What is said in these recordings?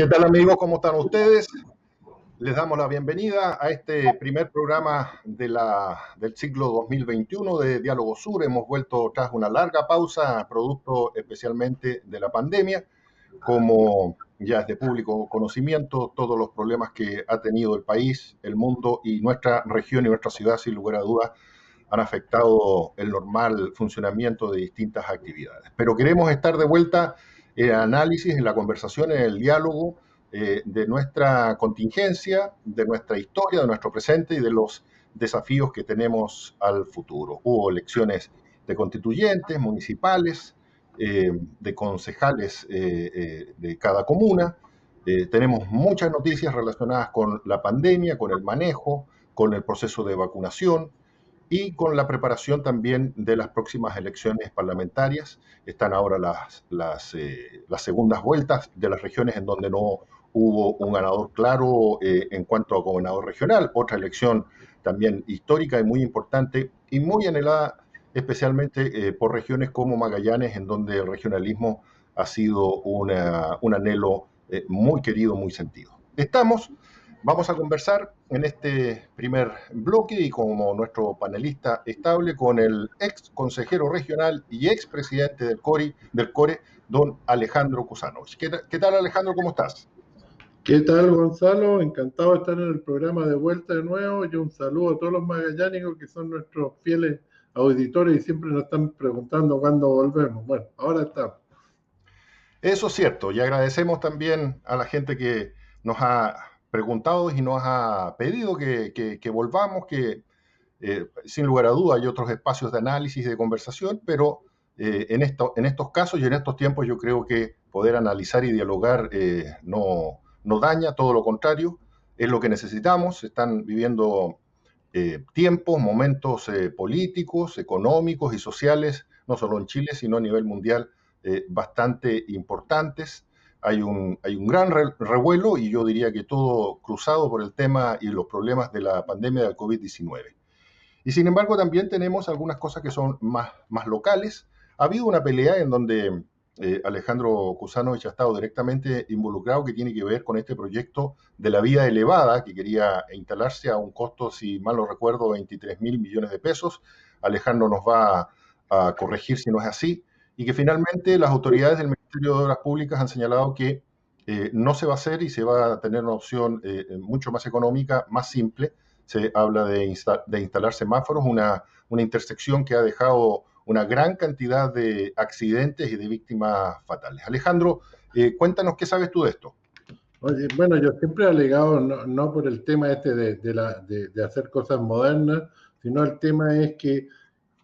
¿Qué tal amigos? ¿Cómo están ustedes? Les damos la bienvenida a este primer programa del ciclo 2021 de Diálogo Sur. Hemos vuelto tras una larga pausa, producto especialmente de la pandemia, como ya es de público conocimiento, todos los problemas que ha tenido el país, el mundo y nuestra región y nuestra ciudad, sin lugar a dudas, han afectado el normal funcionamiento de distintas actividades. Pero queremos estar de vuelta en el análisis, en la conversación, en el diálogo de nuestra contingencia, de nuestra historia, de nuestro presente y de los desafíos que tenemos al futuro. Hubo elecciones de constituyentes, municipales, de concejales de cada comuna. Tenemos muchas noticias relacionadas con la pandemia, con el manejo, con el proceso de vacunación y con la preparación también de las próximas elecciones parlamentarias. Están ahora las segundas vueltas de las regiones en donde no hubo un ganador claro en cuanto a gobernador regional. Otra elección también histórica y muy importante y muy anhelada, especialmente por regiones como Magallanes, en donde el regionalismo ha sido un anhelo muy querido, muy sentido. Vamos a conversar en este primer bloque y como nuestro panelista estable con el ex consejero regional y ex presidente del CORE, don Alejandro Kusanovich. ¿Qué tal Alejandro? ¿Cómo estás? ¿Qué tal, Gonzalo? Encantado de estar en el programa de vuelta de nuevo y un saludo a todos los magallánicos que son nuestros fieles auditores y siempre nos están preguntando cuándo volvemos. Bueno, ahora estamos. Eso es cierto, y agradecemos también a la gente que nos ha preguntado y nos ha pedido que volvamos, que sin lugar a duda hay otros espacios de análisis y de conversación, pero en estos casos y en estos tiempos yo creo que poder analizar y dialogar no daña, todo lo contrario, es lo que necesitamos. Se están viviendo tiempos, momentos políticos, económicos y sociales, no solo en Chile, sino a nivel mundial, bastante importantes. Hay un gran revuelo y yo diría que todo cruzado por el tema y los problemas de la pandemia del COVID-19. Y sin embargo también tenemos algunas cosas que son más locales. Ha habido una pelea en donde Alejandro Kusanovich ha estado directamente involucrado, que tiene que ver con este proyecto de la vía elevada que quería instalarse a un costo, si mal no recuerdo, 23.000 millones de pesos. Alejandro nos va a corregir si no es así. Y que finalmente las autoridades del Ministerio de Obras Públicas han señalado que no se va a hacer y se va a tener una opción mucho más económica, más simple. Se habla de instalar semáforos, una intersección que ha dejado una gran cantidad de accidentes y de víctimas fatales. Alejandro, cuéntanos qué sabes tú de esto. Oye, bueno, yo siempre he alegado, no por el tema este de hacer cosas modernas, sino el tema es que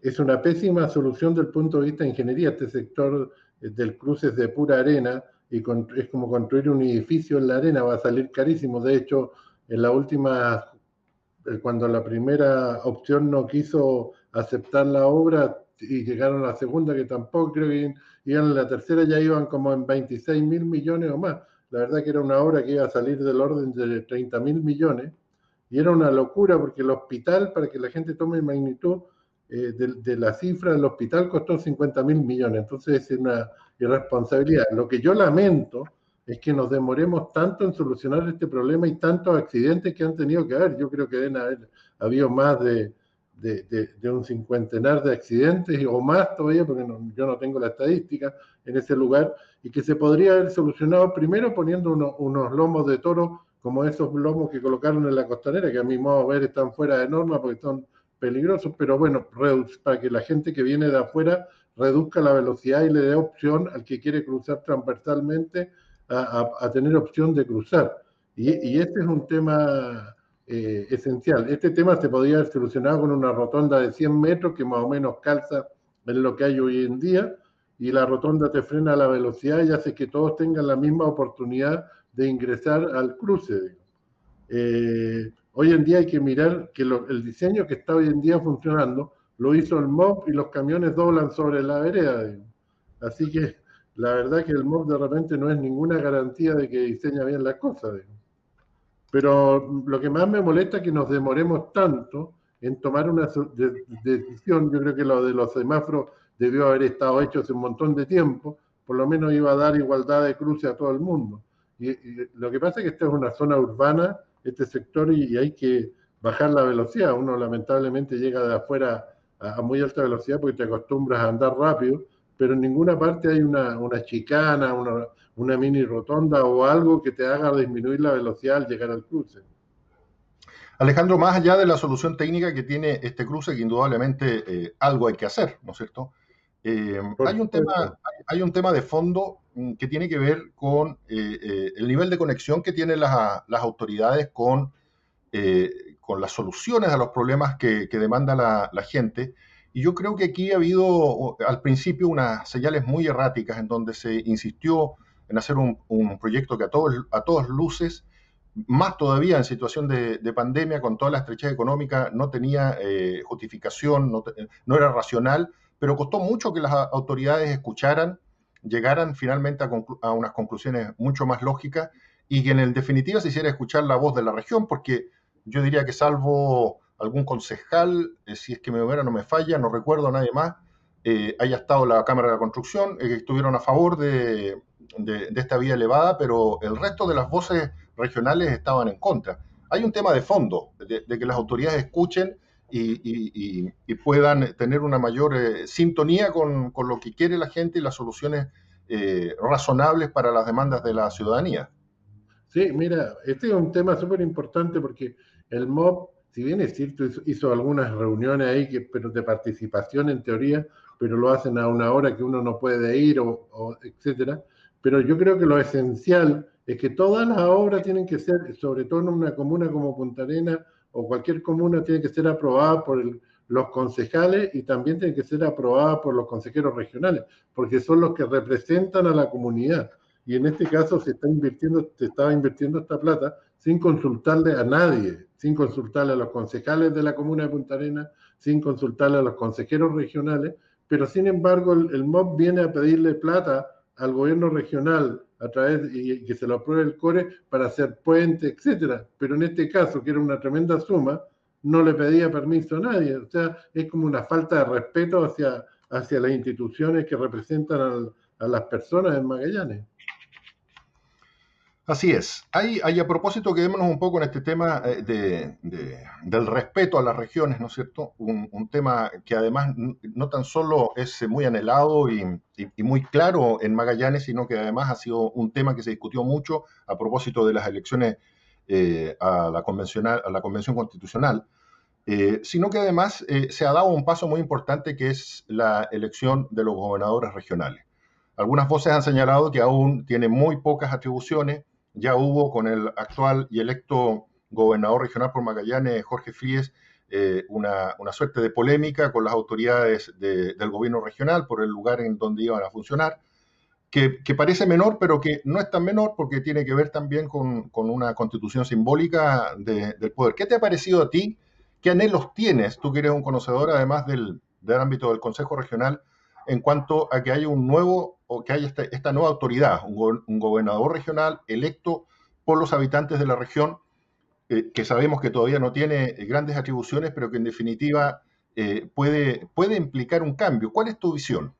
es una pésima solución del punto de vista de ingeniería. Este sector del cruce es de pura arena y es como construir un edificio en la arena, va a salir carísimo. De hecho, en la última, cuando la primera opción no quiso aceptar la obra y llegaron a la segunda, que tampoco creo que iban a la tercera, ya iban como en 26.000 millones o más. La verdad que era una obra que iba a salir del orden de 30.000 millones y era una locura porque el hospital, para que la gente tome magnitud, de la cifra del hospital costó 50.000 millones, entonces es una irresponsabilidad. Lo que yo lamento es que nos demoremos tanto en solucionar este problema y tantos accidentes que han tenido que haber. Yo creo que deben haber habido más de un cincuentenar de accidentes o más todavía, porque yo no tengo la estadística en ese lugar, y que se podría haber solucionado primero poniendo unos lomos de toro como esos lomos que colocaron en la costanera, que a mi modo de ver están fuera de norma porque son peligrosos, pero bueno, para que la gente que viene de afuera reduzca la velocidad y le dé opción al que quiere cruzar transversalmente a tener opción de cruzar. Y este es un tema esencial. Este tema se podría haber solucionado con una rotonda de 100 metros que más o menos calza en lo que hay hoy en día, y la rotonda te frena la velocidad y hace que todos tengan la misma oportunidad de ingresar al cruce. Hoy en día hay que mirar que el diseño que está hoy en día funcionando lo hizo el MOB y los camiones doblan sobre la vereda. Digamos. Así que la verdad que el MOB de repente no es ninguna garantía de que diseña bien las cosas. Digamos. Pero lo que más me molesta es que nos demoremos tanto en tomar una decisión. Yo creo que lo de los semáforos debió haber estado hecho hace un montón de tiempo, por lo menos iba a dar igualdad de cruce a todo el mundo. Y lo que pasa es que esta es una zona urbana, este sector, y hay que bajar la velocidad. Uno lamentablemente llega de afuera a muy alta velocidad porque te acostumbras a andar rápido, pero en ninguna parte hay una chicana, una mini rotonda o algo que te haga disminuir la velocidad al llegar al cruce. Alejandro, más allá de la solución técnica que tiene este cruce, que indudablemente algo hay que hacer, ¿no es cierto? Por supuesto. Hay un tema de fondo que tiene que ver con el nivel de conexión que tienen las autoridades con las soluciones a los problemas que demanda la gente. Y yo creo que aquí ha habido al principio unas señales muy erráticas en donde se insistió en hacer un proyecto que a todas luces, más todavía en situación de pandemia, con toda la estrechez económica, no tenía justificación, no era racional, pero costó mucho que las autoridades escucharan, llegaran finalmente a unas conclusiones mucho más lógicas y que en definitiva se hiciera escuchar la voz de la región, porque yo diría que salvo algún concejal, si es que mi memoria no me falla, no recuerdo a nadie más, haya estado la Cámara de la Construcción, que estuvieron a favor de esta vía elevada, pero el resto de las voces regionales estaban en contra. Hay un tema de fondo, de que las autoridades escuchen y puedan tener una mayor sintonía con lo que quiere la gente y las soluciones razonables para las demandas de la ciudadanía. Sí, mira, este es un tema súper importante porque el MOB, si bien es cierto, hizo algunas reuniones ahí, pero de participación en teoría, pero lo hacen a una hora que uno no puede ir, o etcétera. Pero yo creo que lo esencial es que todas las obras tienen que ser, sobre todo en una comuna como Punta Arenas o cualquier comuna, tiene que ser aprobada por los concejales y también tiene que ser aprobada por los consejeros regionales, porque son los que representan a la comunidad. Y en este caso se estaba invirtiendo esta plata sin consultarle a nadie, sin consultarle a los concejales de la comuna de Punta Arenas, sin consultarle a los consejeros regionales, pero sin embargo el MOB viene a pedirle plata al gobierno regional a través y que se lo apruebe el CORE para hacer puentes, etcétera. Pero en este caso, que era una tremenda suma, no le pedía permiso a nadie. O sea, es como una falta de respeto hacia las instituciones que representan a las personas en Magallanes. Así es. Hay a propósito, quedémonos un poco en este tema del respeto a las regiones, ¿no es cierto? Un tema que además no tan solo es muy anhelado y muy claro en Magallanes, sino que además ha sido un tema que se discutió mucho a propósito de las elecciones a la Convención Constitucional, sino que además se ha dado un paso muy importante que es la elección de los gobernadores regionales. Algunas voces han señalado que aún tiene muy pocas atribuciones. Ya hubo con el actual y electo gobernador regional por Magallanes, Jorge Fríes, una suerte de polémica con las autoridades del gobierno regional por el lugar en donde iban a funcionar, que parece menor, pero que no es tan menor porque tiene que ver también con una constitución simbólica del poder. ¿Qué te ha parecido a ti? ¿Qué anhelos tienes? Tú que eres un conocedor además del ámbito del Consejo Regional en cuanto a que haya un nuevo o que haya esta nueva autoridad, un gobernador regional electo por los habitantes de la región, que sabemos que todavía no tiene grandes atribuciones, pero que en definitiva puede implicar un cambio. ¿Cuál es tu visión?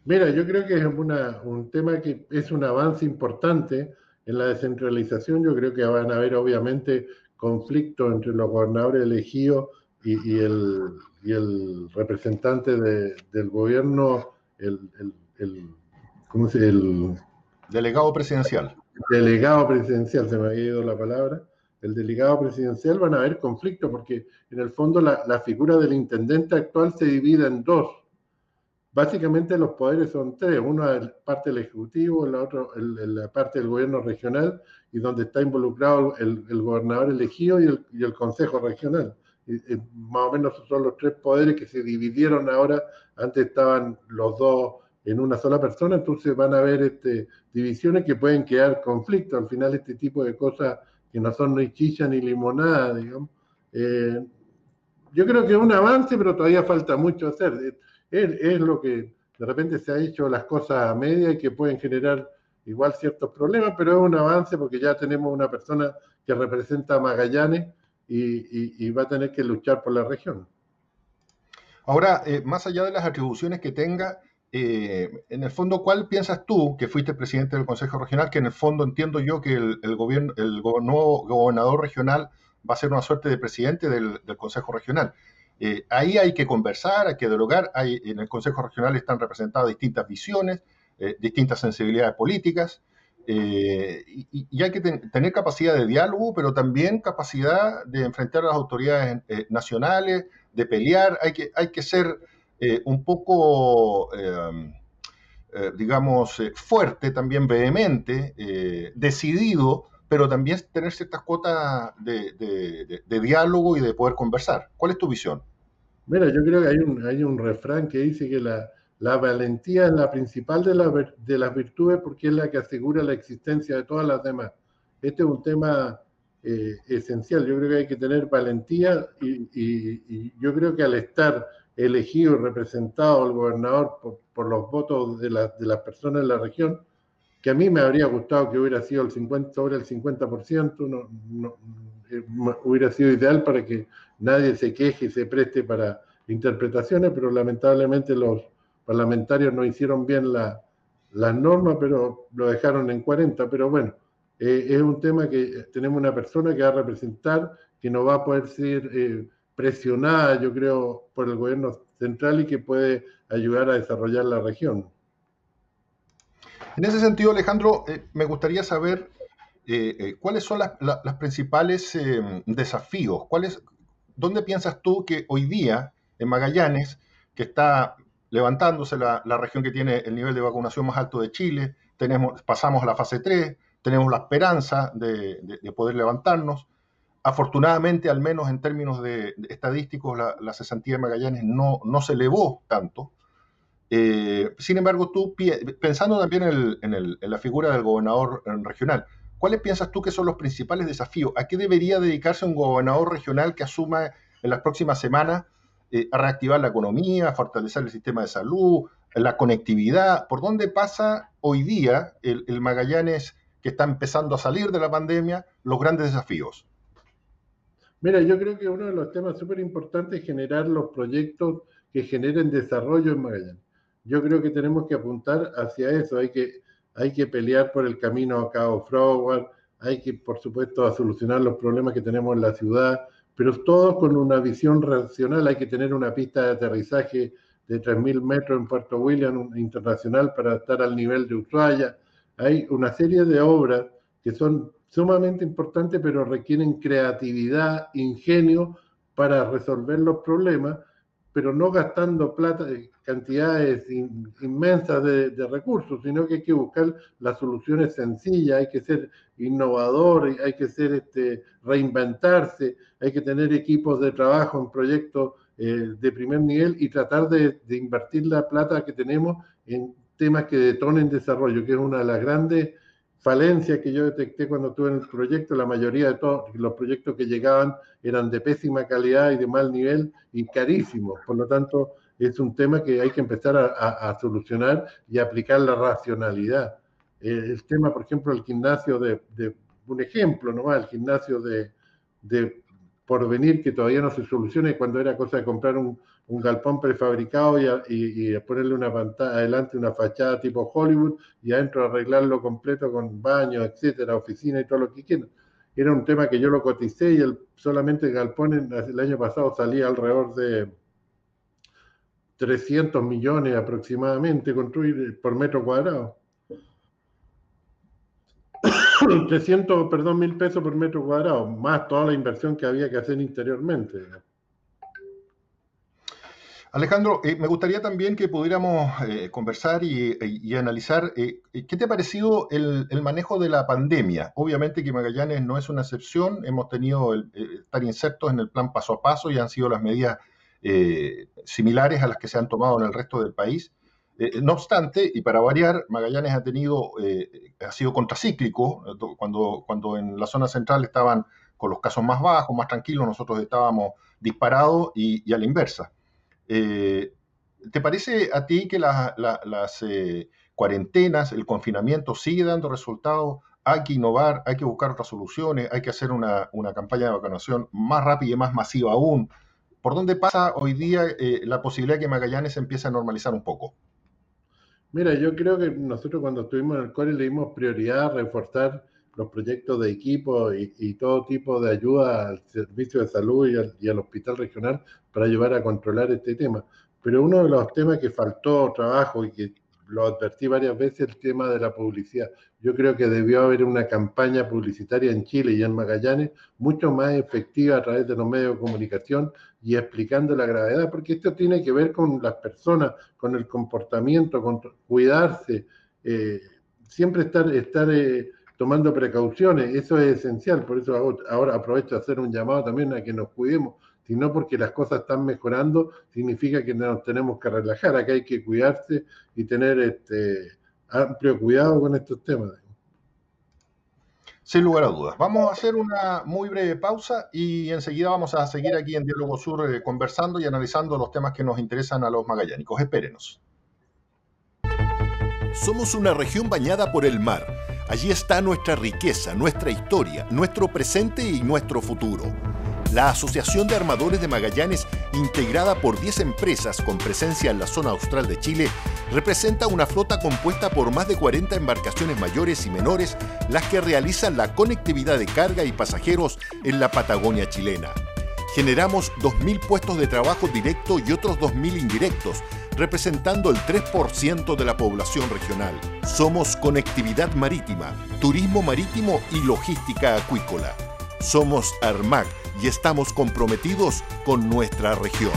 Mira, yo creo que es un tema que es un avance importante en la descentralización. Yo creo que van a haber obviamente conflictos entre los gobernadores elegidos y el representante del gobierno, el, ¿cómo se el Delegado presidencial. delegado presidencial, se me había ido la palabra, el delegado presidencial, van a haber conflictos porque en el fondo la figura del intendente actual se divide en dos. Básicamente los poderes son tres, uno es parte del Ejecutivo, la otra la parte del gobierno regional y donde está involucrado el gobernador elegido y el Consejo Regional. Y más o menos son los tres poderes que se dividieron ahora, antes estaban los dos en una sola persona, entonces van a haber divisiones que pueden crear conflictos. Al final este tipo de cosas que no son ni chicha ni limonada, digamos, eh, yo creo que es un avance, pero todavía falta mucho hacer. Es lo que de repente se ha hecho las cosas a media y que pueden generar igual ciertos problemas, pero es un avance porque ya tenemos una persona que representa a Magallanes y va a tener que luchar por la región. Ahora, más allá de las atribuciones que tenga, en el fondo, ¿cuál piensas tú, que fuiste presidente del Consejo Regional, que en el fondo entiendo yo que el gobierno, nuevo gobernador regional va a ser una suerte de presidente del Consejo Regional? Ahí hay que conversar, hay que dialogar. En el Consejo Regional están representadas distintas visiones, distintas sensibilidades políticas, y hay que tener capacidad de diálogo, pero también capacidad de enfrentar a las autoridades nacionales, de pelear. Hay que ser un poco, digamos, fuerte, también vehemente, decidido, pero también tener ciertas cuotas de diálogo y de poder conversar. ¿Cuál es tu visión? Mira, yo creo que hay un refrán que dice que la valentía es la principal de las virtudes porque es la que asegura la existencia de todas las demás. Este es un tema esencial. Yo creo que hay que tener valentía y yo creo que al estar elegido y representado el gobernador por los votos de las personas en la región, que a mí me habría gustado que hubiera sido el 50, sobre el 50%, hubiera sido ideal para que nadie se queje y se preste para interpretaciones, pero lamentablemente los parlamentarios no hicieron bien las normas, pero lo dejaron en 40. Pero bueno, es un tema que tenemos una persona que va a representar, que no va a poder ser presionada, yo creo, por el gobierno central y que puede ayudar a desarrollar la región. En ese sentido, Alejandro, me gustaría saber cuáles son las principales desafíos. ¿Dónde piensas tú que hoy día en Magallanes, que está levantándose la región que tiene el nivel de vacunación más alto de Chile, pasamos a la fase 3, tenemos la esperanza de poder levantarnos? Afortunadamente, al menos en términos de estadísticos, la cesantía de Magallanes no se elevó tanto. Sin embargo, tú, pensando también en la figura del gobernador regional, ¿cuáles piensas tú que son los principales desafíos? ¿A qué debería dedicarse un gobernador regional que asuma en las próximas semanas a reactivar la economía, a fortalecer el sistema de salud, la conectividad? ¿Por dónde pasa hoy día el Magallanes que está empezando a salir de la pandemia los grandes desafíos? Mira, yo creo que uno de los temas súper importantes es generar los proyectos que generen desarrollo en Magallanes. Yo creo que tenemos que apuntar hacia eso. Hay que pelear por el camino a Cabo Froward, hay que, por supuesto, a solucionar los problemas que tenemos en la ciudad, pero todos con una visión racional. Hay que tener una pista de aterrizaje de 3.000 metros en Puerto William internacional para estar al nivel de Ushuaia. Hay una serie de obras que son sumamente importantes, pero requieren creatividad, ingenio para resolver los problemas, pero no gastando plata, cantidades inmensas de recursos, sino que hay que buscar las soluciones sencillas, hay que ser innovador, hay que ser reinventarse, hay que tener equipos de trabajo en proyectos de primer nivel y tratar de invertir la plata que tenemos en temas que detonen desarrollo, que es una de las grandes falencias que yo detecté cuando estuve en el proyecto. La mayoría de todos los proyectos que llegaban eran de pésima calidad y de mal nivel y carísimos. Por lo tanto, es un tema que hay que empezar a solucionar y aplicar la racionalidad. El tema, por ejemplo, el gimnasio un ejemplo nomás, el gimnasio de Porvenir, que todavía no se soluciona, cuando era cosa de comprar un galpón prefabricado y ponerle una pantalla adelante, una fachada tipo Hollywood, y adentro arreglarlo completo con baño, etcétera, oficina y todo lo que quieran. Era un tema que yo lo coticé y solamente el galpón el año pasado salía alrededor de 300 millones aproximadamente construir por metro cuadrado. 300, perdón, 1.000 pesos por metro cuadrado, más toda la inversión que había que hacer interiormente. Alejandro, me gustaría también que pudiéramos conversar y analizar qué te ha parecido el manejo de la pandemia. Obviamente que Magallanes no es una excepción, hemos tenido estar insertos en el plan paso a paso y han sido las medidas similares a las que se han tomado en el resto del país. No obstante, y para variar, Magallanes ha sido contracíclico. Cuando en la zona central estaban con los casos más bajos, más tranquilos, nosotros estábamos disparados y a la inversa. Eh, ¿Te parece a ti que las cuarentenas, el confinamiento sigue dando resultados? Hay que innovar, hay que buscar otras soluciones, hay que hacer una campaña de vacunación más rápida y más masiva aún. ¿Por dónde pasa hoy día la posibilidad de que Magallanes empiece a normalizar un poco? Mira, yo creo que nosotros cuando estuvimos en el CORE le dimos prioridad a reforzar los proyectos de equipo y todo tipo de ayuda al servicio de salud y al hospital regional para ayudar a controlar este tema. Pero uno de los temas que faltó trabajo y que lo advertí varias veces, el tema de la publicidad. Yo creo que debió haber una campaña publicitaria en Chile y en Magallanes mucho más efectiva a través de los medios de comunicación y explicando la gravedad, porque esto tiene que ver con las personas, con el comportamiento, con cuidarse, eh, siempre estar tomando precauciones, eso es esencial, por eso ahora aprovecho a hacer un llamado también a que nos cuidemos, sino porque las cosas están mejorando, significa que nos tenemos que relajar, acá hay que cuidarse y tener amplio cuidado con estos temas. Sin lugar a dudas. Vamos a hacer una muy breve pausa y enseguida vamos a seguir aquí en Diálogo Sur conversando y analizando los temas que nos interesan a los magallánicos. Espérenos. Somos una región bañada por el mar. Allí está nuestra riqueza, nuestra historia, nuestro presente y nuestro futuro. La Asociación de Armadores de Magallanes, integrada por 10 empresas con presencia en la zona austral de Chile, representa una flota compuesta por más de 40 embarcaciones mayores y menores, las que realizan la conectividad de carga y pasajeros en la Patagonia chilena. Generamos 2.000 puestos de trabajo directo y otros 2.000 indirectos, representando el 3% de la población regional. Somos conectividad marítima, turismo marítimo y logística acuícola. Somos Armag y estamos comprometidos con nuestra región.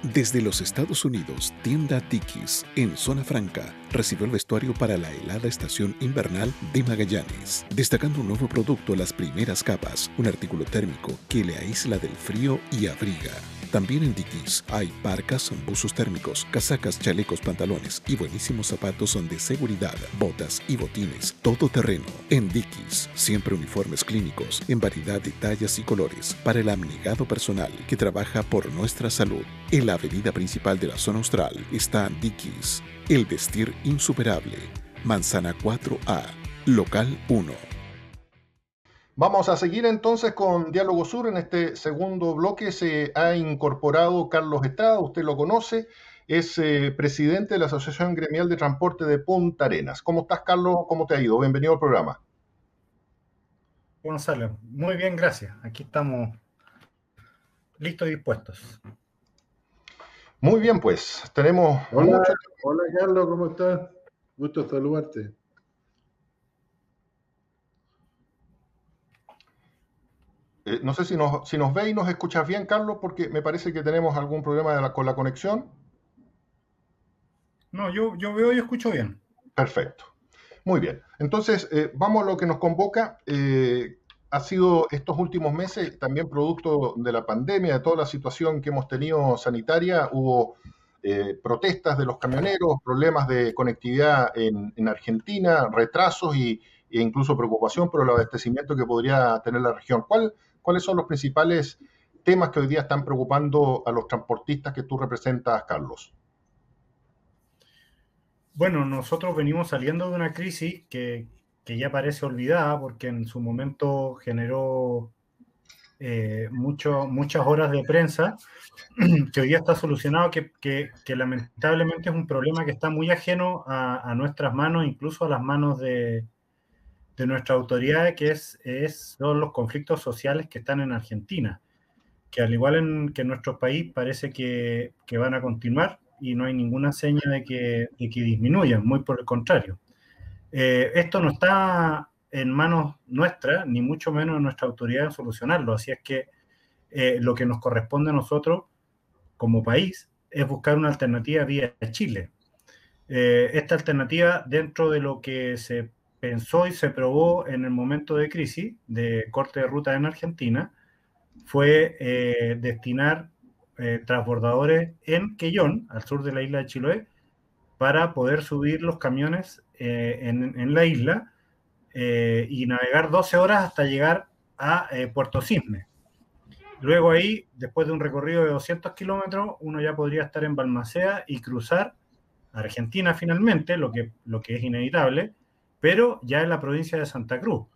Desde los Estados Unidos, tienda Dickies, en Zona Franca, recibió el vestuario para la helada estación invernal de Magallanes, destacando un nuevo producto, las primeras capas, un artículo térmico que le aísla del frío y abriga. También en Dickies hay parcas, buzos térmicos, casacas, chalecos, pantalones y buenísimos zapatos de seguridad, botas y botines, todo terreno. En Dickies, siempre uniformes clínicos en variedad de tallas y colores para el abnegado personal que trabaja por nuestra salud. En la avenida principal de la zona austral está Dickies, el vestir insuperable. Manzana 4A, local 1. Vamos a seguir entonces con Diálogo Sur. En este segundo bloque se ha incorporado Carlos Estrada, usted lo conoce, es presidente de la Asociación Gremial de Transporte de Punta Arenas. ¿Cómo estás, Carlos? ¿Cómo te ha ido? Bienvenido al programa. Gonzalo, muy bien, gracias. Aquí estamos listos y dispuestos. Muy bien, pues tenemos Hola, hola Carlos, ¿cómo estás? Gusto saludarte. No sé si nos ve y nos escuchas bien, Carlos, porque me parece que tenemos algún problema con la conexión. No, yo veo y escucho bien. Perfecto. Muy bien. Entonces, vamos a lo que nos convoca. Ha sido estos últimos meses también producto de la pandemia, de toda la situación que hemos tenido sanitaria. Hubo protestas de los camioneros, problemas de conectividad en Argentina, retrasos e incluso preocupación por el abastecimiento que podría tener la región. ¿Cuáles son los principales temas que hoy día están preocupando a los transportistas que tú representas, Carlos? Bueno, nosotros venimos saliendo de una crisis que ya parece olvidada porque en su momento generó muchas horas de prensa, que hoy día está solucionado, que lamentablemente es un problema que está muy ajeno a nuestras manos, incluso a las manos de nuestra autoridad, son los conflictos sociales que están en Argentina, que al igual que en nuestro país parece que van a continuar y no hay ninguna seña de que disminuyan, muy por el contrario. Esto no está en manos nuestras, ni mucho menos en nuestra autoridad en solucionarlo, así es que lo que nos corresponde a nosotros como país es buscar una alternativa vía Chile. Esta alternativa, dentro de lo que se pensó y se probó en el momento de crisis de corte de ruta en Argentina, fue destinar transbordadores en Quellón, al sur de la isla de Chiloé, para poder subir los camiones en la isla y navegar 12 horas hasta llegar a Puerto Cisne. Luego ahí, después de un recorrido de 200 kilómetros, uno ya podría estar en Balmaceda y cruzar a Argentina finalmente, lo que es inevitable, pero ya en la provincia de Santa Cruz.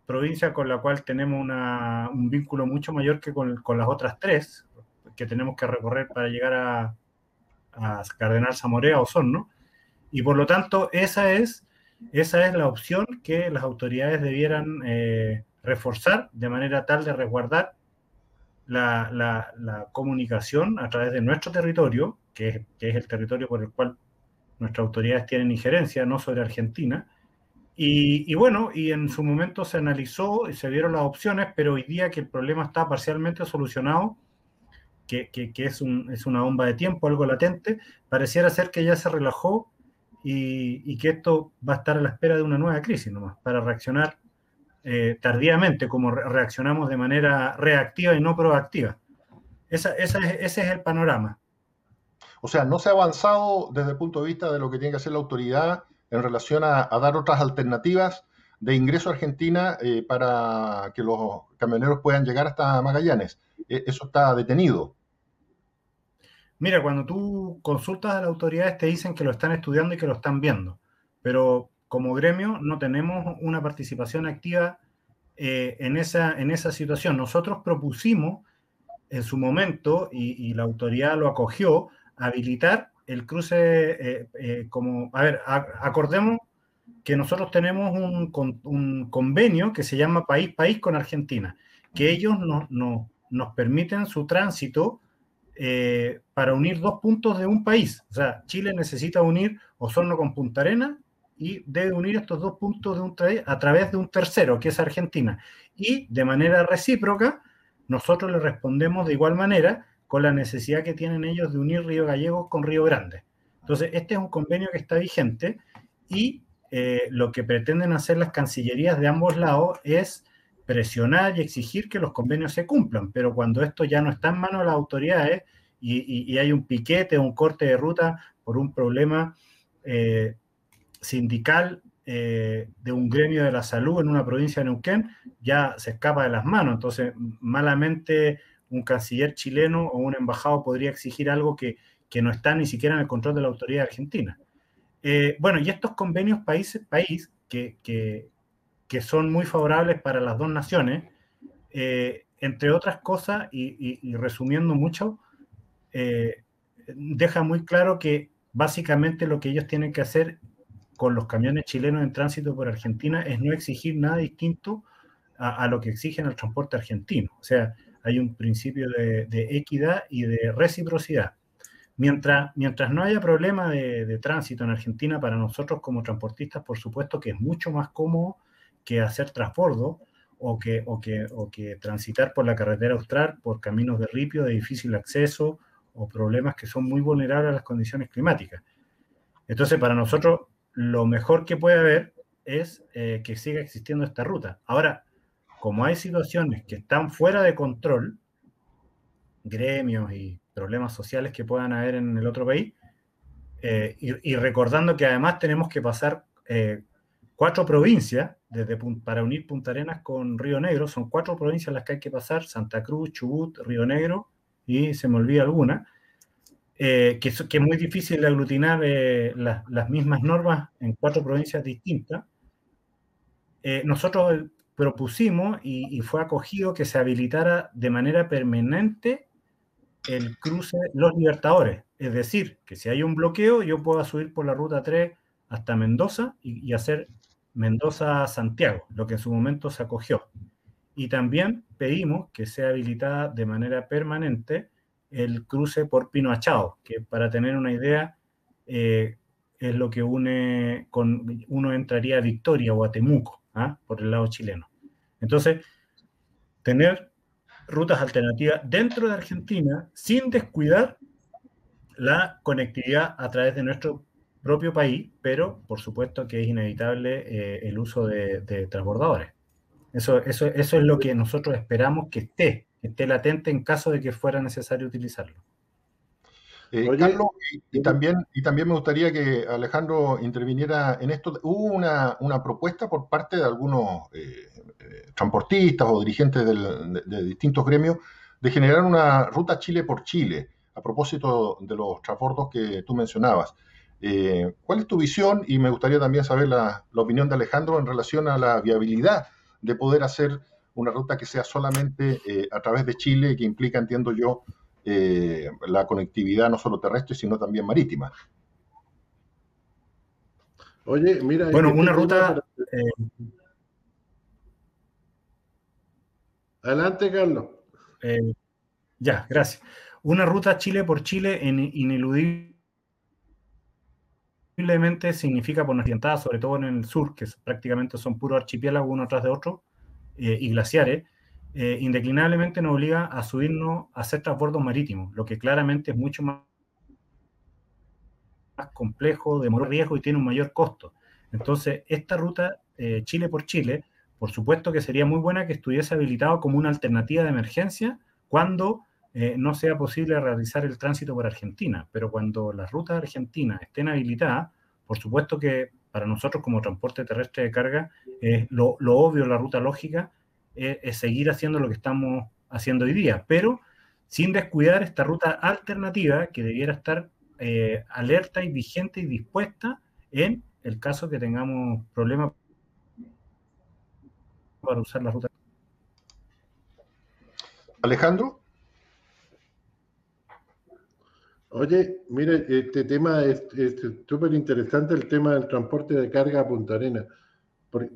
Provincia con la cual tenemos un vínculo mucho mayor que con las otras tres que tenemos que recorrer para llegar Cardenal Zamorea, Osorno, y por lo tanto esa es la opción que las autoridades debieran reforzar de manera tal de resguardar la comunicación a través de nuestro territorio, que es el territorio por el cual nuestras autoridades tienen injerencia, no sobre Argentina. Y bueno, y en su momento se analizó y se vieron las opciones, pero hoy día que el problema está parcialmente solucionado, que es una bomba de tiempo, algo latente, pareciera ser que ya se relajó y que esto va a estar a la espera de una nueva crisis nomás, para reaccionar tardíamente, como reaccionamos de manera reactiva y no proactiva. Ese es el panorama. O sea, no se ha avanzado desde el punto de vista de lo que tiene que hacer la autoridad en relación a dar otras alternativas de ingreso a Argentina para que los camioneros puedan llegar hasta Magallanes. Eso está detenido. Mira, cuando tú consultas a las autoridades te dicen que lo están estudiando y que lo están viendo, pero como gremio no tenemos una participación activa en esa situación. Nosotros propusimos en su momento, y la autoridad lo acogió, habilitar el cruce como... A ver, acordemos que nosotros tenemos un convenio que se llama País con Argentina, que ellos nos permiten su tránsito para unir dos puntos de un país. O sea, Chile necesita unir Osorno con Punta Arenas y debe unir estos dos puntos a través de un tercero, que es Argentina. Y de manera recíproca, nosotros le respondemos de igual manera con la necesidad que tienen ellos de unir Río Gallegos con Río Grande. Entonces, este es un convenio que está vigente y lo que pretenden hacer las cancillerías de ambos lados es presionar y exigir que los convenios se cumplan, pero cuando esto ya no está en manos de las autoridades y hay un piquete o un corte de ruta por un problema sindical de un gremio de la salud en una provincia de Neuquén, ya se escapa de las manos. Entonces, malamente un canciller chileno o un embajado podría exigir algo que no está ni siquiera en el control de la autoridad argentina. Bueno, y estos convenios país que son muy favorables para las dos naciones, entre otras cosas, y resumiendo mucho, deja muy claro que básicamente lo que ellos tienen que hacer con los camiones chilenos en tránsito por Argentina es no exigir nada distinto a lo que exigen el transporte argentino. O sea, hay un principio de equidad y de reciprocidad. Mientras no haya problema de tránsito en Argentina, para nosotros como transportistas, por supuesto que es mucho más cómodo que hacer transbordo o que transitar por la carretera austral, por caminos de ripio de difícil acceso o problemas que son muy vulnerables a las condiciones climáticas. Entonces, para nosotros, lo mejor que puede haber es que siga existiendo esta ruta. Ahora, como hay situaciones que están fuera de control, gremios y problemas sociales que puedan haber en el otro país, y recordando que además tenemos que pasar 4 provincias para unir Punta Arenas con Río Negro. Son 4 provincias las que hay que pasar: Santa Cruz, Chubut, Río Negro, y se me olvida alguna, que es muy difícil de aglutinar las mismas normas en 4 provincias distintas. Nosotros propusimos y fue acogido que se habilitara de manera permanente el cruce Los Libertadores, es decir, que si hay un bloqueo yo pueda subir por la ruta 3 hasta Mendoza y hacer Mendoza-Santiago, lo que en su momento se acogió. Y también pedimos que sea habilitada de manera permanente el cruce por Pino Achao, que para tener una idea es lo que uno entraría a Victoria o a Temuco, por el lado chileno. Entonces, tener rutas alternativas dentro de Argentina sin descuidar la conectividad a través de nuestro propio país, pero por supuesto que es inevitable el uso de transbordadores. Eso es lo que nosotros esperamos que esté latente en caso de que fuera necesario utilizarlo. Carlos, y también me gustaría que Alejandro interviniera en esto. Hubo una propuesta por parte de algunos transportistas o dirigentes de distintos gremios de generar una ruta Chile por Chile, a propósito de los transbordos que tú mencionabas. ¿Cuál es tu visión? Y me gustaría también saber la opinión de Alejandro en relación a la viabilidad de poder hacer una ruta que sea solamente a través de Chile, que implica, entiendo yo, la conectividad no solo terrestre, sino también marítima. Oye, mira, bueno, una ruta... Adelante, Carlos. Ya, gracias. Una ruta Chile por Chile ineludiblemente significa por accidentada, sobre todo en el sur, que prácticamente son puros archipiélagos uno tras de otro, y glaciares, indeclinablemente nos obliga a subirnos a hacer transbordos marítimos, lo que claramente es mucho más complejo, de mayor riesgo y tiene un mayor costo. Entonces, esta ruta Chile por Chile, por supuesto que sería muy buena que estuviese habilitado como una alternativa de emergencia cuando no sea posible realizar el tránsito por Argentina, pero cuando las rutas argentinas estén habilitadas, por supuesto que para nosotros como transporte terrestre de carga, lo obvio, la ruta lógica, es seguir haciendo lo que estamos haciendo hoy día, pero sin descuidar esta ruta alternativa que debiera estar alerta y vigente y dispuesta en el caso que tengamos problemas para usar la ruta. Alejandro. Oye, mire, este tema es súper interesante, el tema del transporte de carga a Punta Arenas.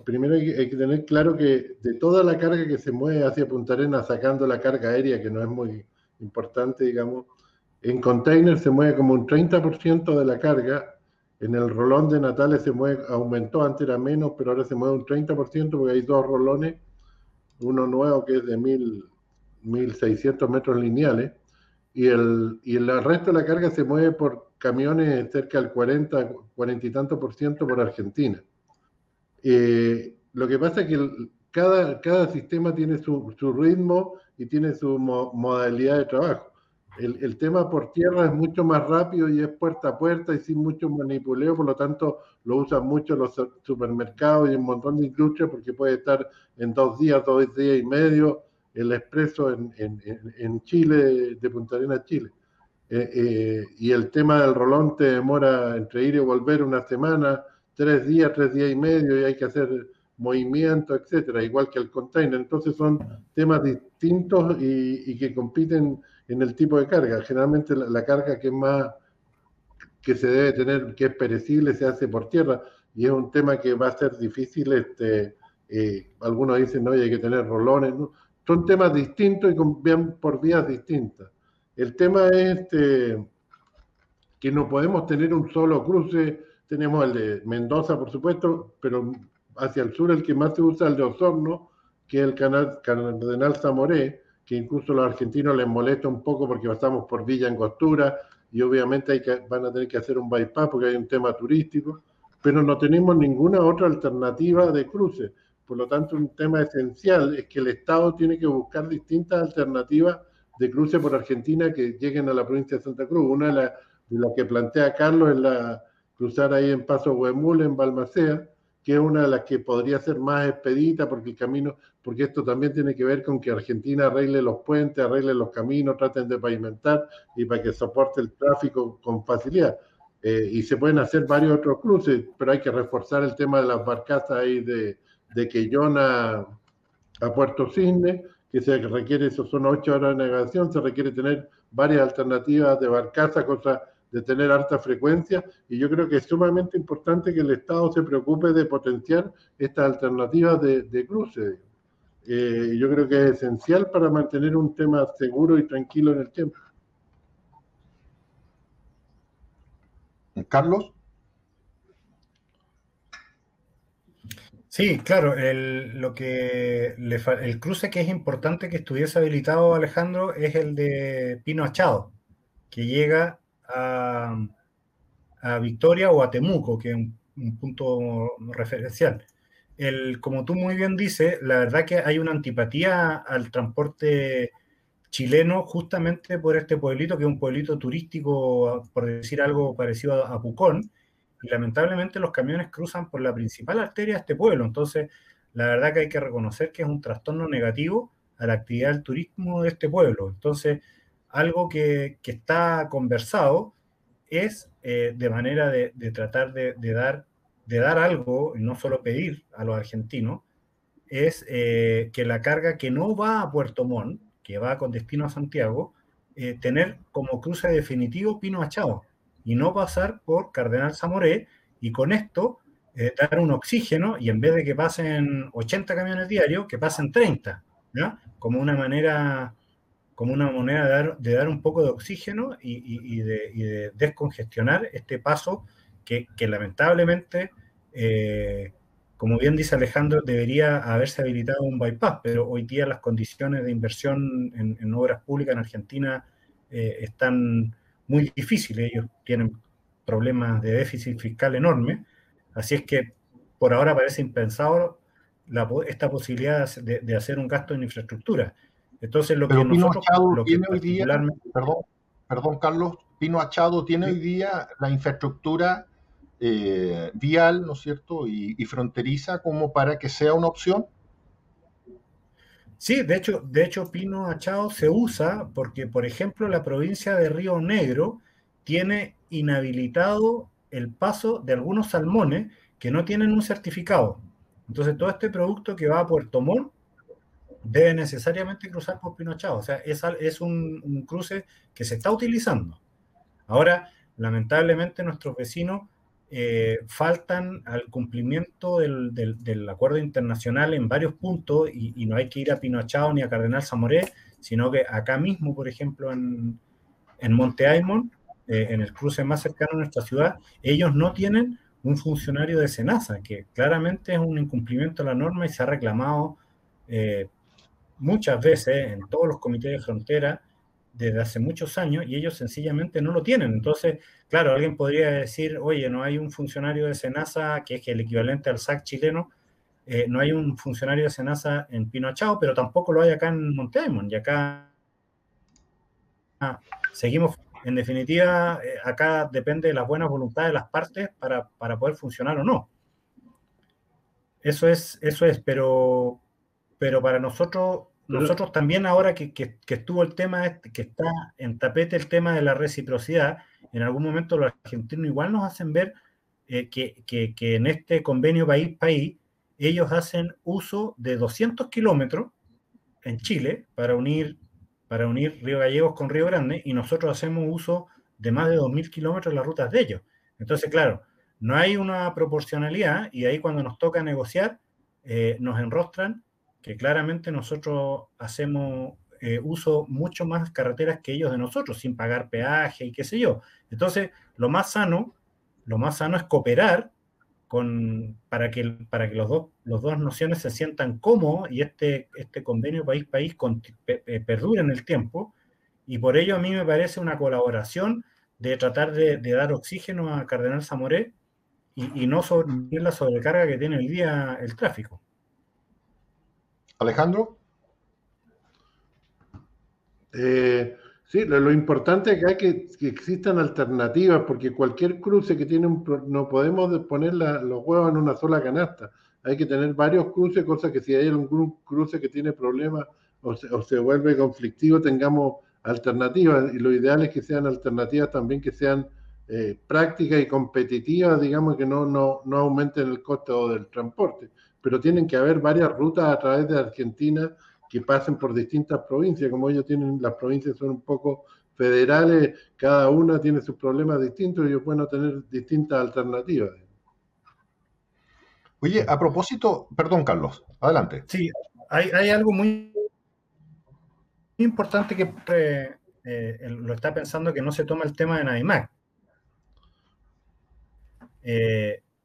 Primero hay que tener claro que de toda la carga que se mueve hacia Punta Arenas, sacando la carga aérea, que no es muy importante, digamos, en container se mueve como un 30% de la carga. En el rolón de Natales se mueve, aumentó, antes era menos, pero ahora se mueve un 30% porque hay dos rolones, uno nuevo que es de 1.600 metros lineales, y el resto de la carga se mueve por camiones cerca del 40 y tanto por ciento por Argentina. Lo que pasa es que cada sistema tiene su ritmo y tiene su modalidad de trabajo. El tema por tierra es mucho más rápido y es puerta a puerta y sin mucho manipuleo, por lo tanto lo usan mucho los supermercados y un montón de industrias porque puede estar en 2 días y medio el expreso en Chile, de Punta Arenas, Chile. Y el tema del rolón te demora entre ir y volver una semana, 3 días y medio, y hay que hacer movimiento, etcétera, igual que el container. Entonces son temas distintos y que compiten en el tipo de carga. Generalmente la carga que se debe tener, que es perecible, se hace por tierra, y es un tema que va a ser difícil. Algunos dicen, no, hay que tener rolones, ¿no? Son temas distintos y por vías distintas. El tema es que no podemos tener un solo cruce. Tenemos el de Mendoza, por supuesto, pero hacia el sur el que más se usa es el de Osorno, que es el Cardenal Zamoré, que incluso a los argentinos les molesta un poco porque pasamos por Villa Angostura y obviamente van a tener que hacer un bypass porque hay un tema turístico, pero no tenemos ninguna otra alternativa de cruce. Por lo tanto, un tema esencial es que el Estado tiene que buscar distintas alternativas de cruce por Argentina que lleguen a la provincia de Santa Cruz. Una de las que plantea Carlos es cruzar ahí en Paso Huemul, en Balmaceda, que es una de las que podría ser más expedita porque porque esto también tiene que ver con que Argentina arregle los puentes, arregle los caminos, traten de pavimentar y para que soporte el tráfico con facilidad. Y se pueden hacer varios otros cruces, pero hay que reforzar el tema de las barcazas ahí de Quellón a Puerto Cisne, que se requiere, eso son 8 horas de navegación, se requiere tener varias alternativas de barcaza, cosa de tener alta frecuencia, y yo creo que es sumamente importante que el Estado se preocupe de potenciar estas alternativas de cruce. Yo creo que es esencial para mantener un tema seguro y tranquilo en el tiempo. Carlos. Sí, claro, el cruce que es importante que estuviese habilitado, Alejandro, es el de Pino Achado, que llega a Victoria o a Temuco, que es un punto referencial. Como tú muy bien dices, la verdad que hay una antipatía al transporte chileno justamente por este pueblito, que es un pueblito turístico, por decir algo parecido a Pucón, y lamentablemente los camiones cruzan por la principal arteria de este pueblo. Entonces, la verdad que hay que reconocer que es un trastorno negativo a la actividad del turismo de este pueblo. Entonces, algo que está conversado es de manera de tratar de dar algo, y no solo pedir a los argentinos, es que la carga que no va a Puerto Montt, que va con destino a Santiago, tener como cruce definitivo Pino Achao y no pasar por Cardenal Zamoré, y con esto dar un oxígeno, y en vez de que pasen 80 camiones diarios, que pasen 30, ¿no? Como una manera de dar un poco de oxígeno y de descongestionar este paso que lamentablemente, como bien dice Alejandro, debería haberse habilitado un bypass, pero hoy día las condiciones de inversión en obras públicas en Argentina están muy difíciles. Ellos tienen problemas de déficit fiscal enorme, así es que por ahora parece impensado esta posibilidad de hacer un gasto en infraestructura. Entonces, lo Pero que Pino nosotros, Achado lo que tiene hoy día, particularmente... perdón Carlos, Pino Achado tiene hoy día la infraestructura vial, ¿no es cierto?, y fronteriza como para que sea una opción. Sí, de hecho Pino Achao se usa porque, por ejemplo, la provincia de Río Negro tiene inhabilitado el paso de algunos salmones que no tienen un certificado. Entonces, todo este producto que va a Puerto Montt debe necesariamente cruzar por Pino Achao. O sea, es un cruce que se está utilizando. Ahora, lamentablemente, nuestros vecinos faltan al cumplimiento del acuerdo internacional en varios puntos, y no hay que ir a Pino Achao ni a Cardenal Zamoré, sino que acá mismo, por ejemplo, en Monte Aymon, en el cruce más cercano a nuestra ciudad, ellos no tienen un funcionario de SENASA, que claramente es un incumplimiento de la norma y se ha reclamado muchas veces en todos los comités de frontera desde hace muchos años, y ellos sencillamente no lo tienen. Entonces, claro, alguien podría decir, oye, no hay un funcionario de SENASA, que es el equivalente al SAC chileno, no hay un funcionario de SENASA en Pino Achao, pero tampoco lo hay acá en Monte Aymon, y acá seguimos, en definitiva, acá depende de la buena voluntad de las partes para poder funcionar o no. Eso es, pero para nosotros también, ahora que estuvo el tema, que está en tapete el tema de la reciprocidad, en algún momento los argentinos igual nos hacen ver que en este convenio país-país, ellos hacen uso de 200 kilómetros en Chile para unir Río Gallegos con Río Grande, y nosotros hacemos uso de más de 2.000 kilómetros en las rutas de ellos. Entonces, claro, no hay una proporcionalidad, y ahí cuando nos toca negociar, nos enrostran que claramente nosotros hacemos uso mucho más carreteras que ellos de nosotros, sin pagar peaje y qué sé yo. Entonces, lo más sano es cooperar para que las dos naciones se sientan cómodos, y este convenio país-país perdure en el tiempo, y por ello a mí me parece una colaboración de tratar de dar oxígeno a Cardenal Zamoré y no sobre la sobrecarga que tiene hoy día el tráfico. Alejandro. Sí, lo importante acá es que existan alternativas, porque cualquier cruce que tiene no podemos poner los huevos en una sola canasta. Hay que tener varios cruces, cosa que si hay algún cruce que tiene problemas o se vuelve conflictivo, tengamos alternativas. Y lo ideal es que sean alternativas también que sean prácticas y competitivas, digamos, que no aumenten el costo del transporte. Pero tienen que haber varias rutas a través de Argentina que pasen por distintas provincias. Como ellos tienen, las provincias son un poco federales, cada una tiene sus problemas distintos, y es bueno tener distintas alternativas. Oye, a propósito, perdón Carlos, adelante. Sí, hay algo muy importante que lo está pensando, que no se toma el tema de Nadimac.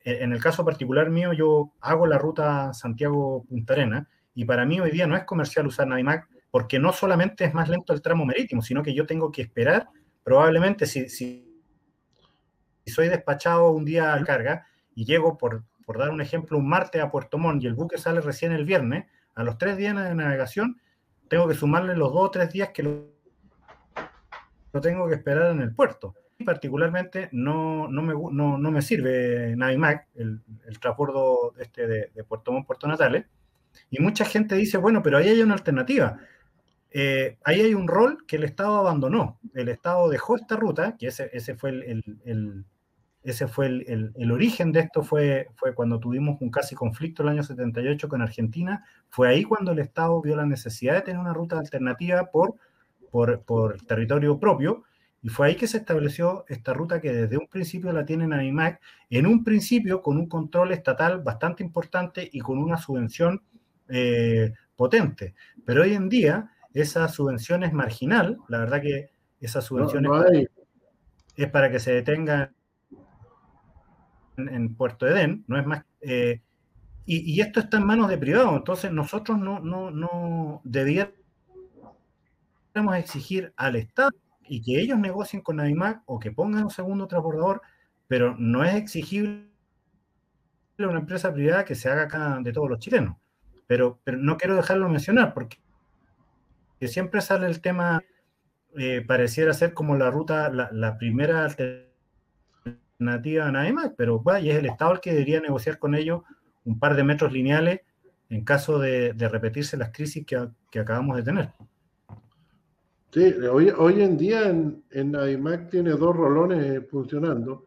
En el caso particular mío, yo hago la ruta Santiago-Punta Arenas, y para mí hoy día no es comercial usar Nadimac, porque no solamente es más lento el tramo marítimo, sino que yo tengo que esperar, probablemente si soy despachado un día a carga y llego, por dar un ejemplo, un martes a Puerto Montt, y el buque sale recién el viernes, a los 3 días de navegación tengo que sumarle los 2 o 3 días que lo tengo que esperar en el puerto. Y particularmente no me sirve Navimac, el transbordo de Puerto Montt, Puerto Natales, y mucha gente dice, bueno, pero ahí hay una alternativa. Ahí hay un rol que el Estado abandonó. El Estado dejó esta ruta, que ese fue el origen de esto, fue cuando tuvimos un casi conflicto el año 78 con Argentina. Fue ahí cuando el Estado vio la necesidad de tener una ruta alternativa por por territorio propio, y fue ahí que se estableció esta ruta que desde un principio la tiene Navimac, en un principio con un control estatal bastante importante y con una subvención potente. Pero hoy en día esa subvención es marginal, la verdad que esa subvención es para que se detenga en Puerto Edén, no es más... y esto está en manos de privados, entonces nosotros no debiéramos exigir al Estado y que ellos negocien con Navimac o que pongan un segundo transbordador, pero no es exigible a una empresa privada que se haga acá de todos los chilenos. Pero no quiero dejarlo mencionar porque siempre sale el tema, pareciera ser como la ruta, la primera alternativa a Navimac, pero y es el Estado el que debería negociar con ellos un par de metros lineales en caso de repetirse las crisis que acabamos de tener. Sí, hoy en día en Navimac tiene 2 rolones funcionando,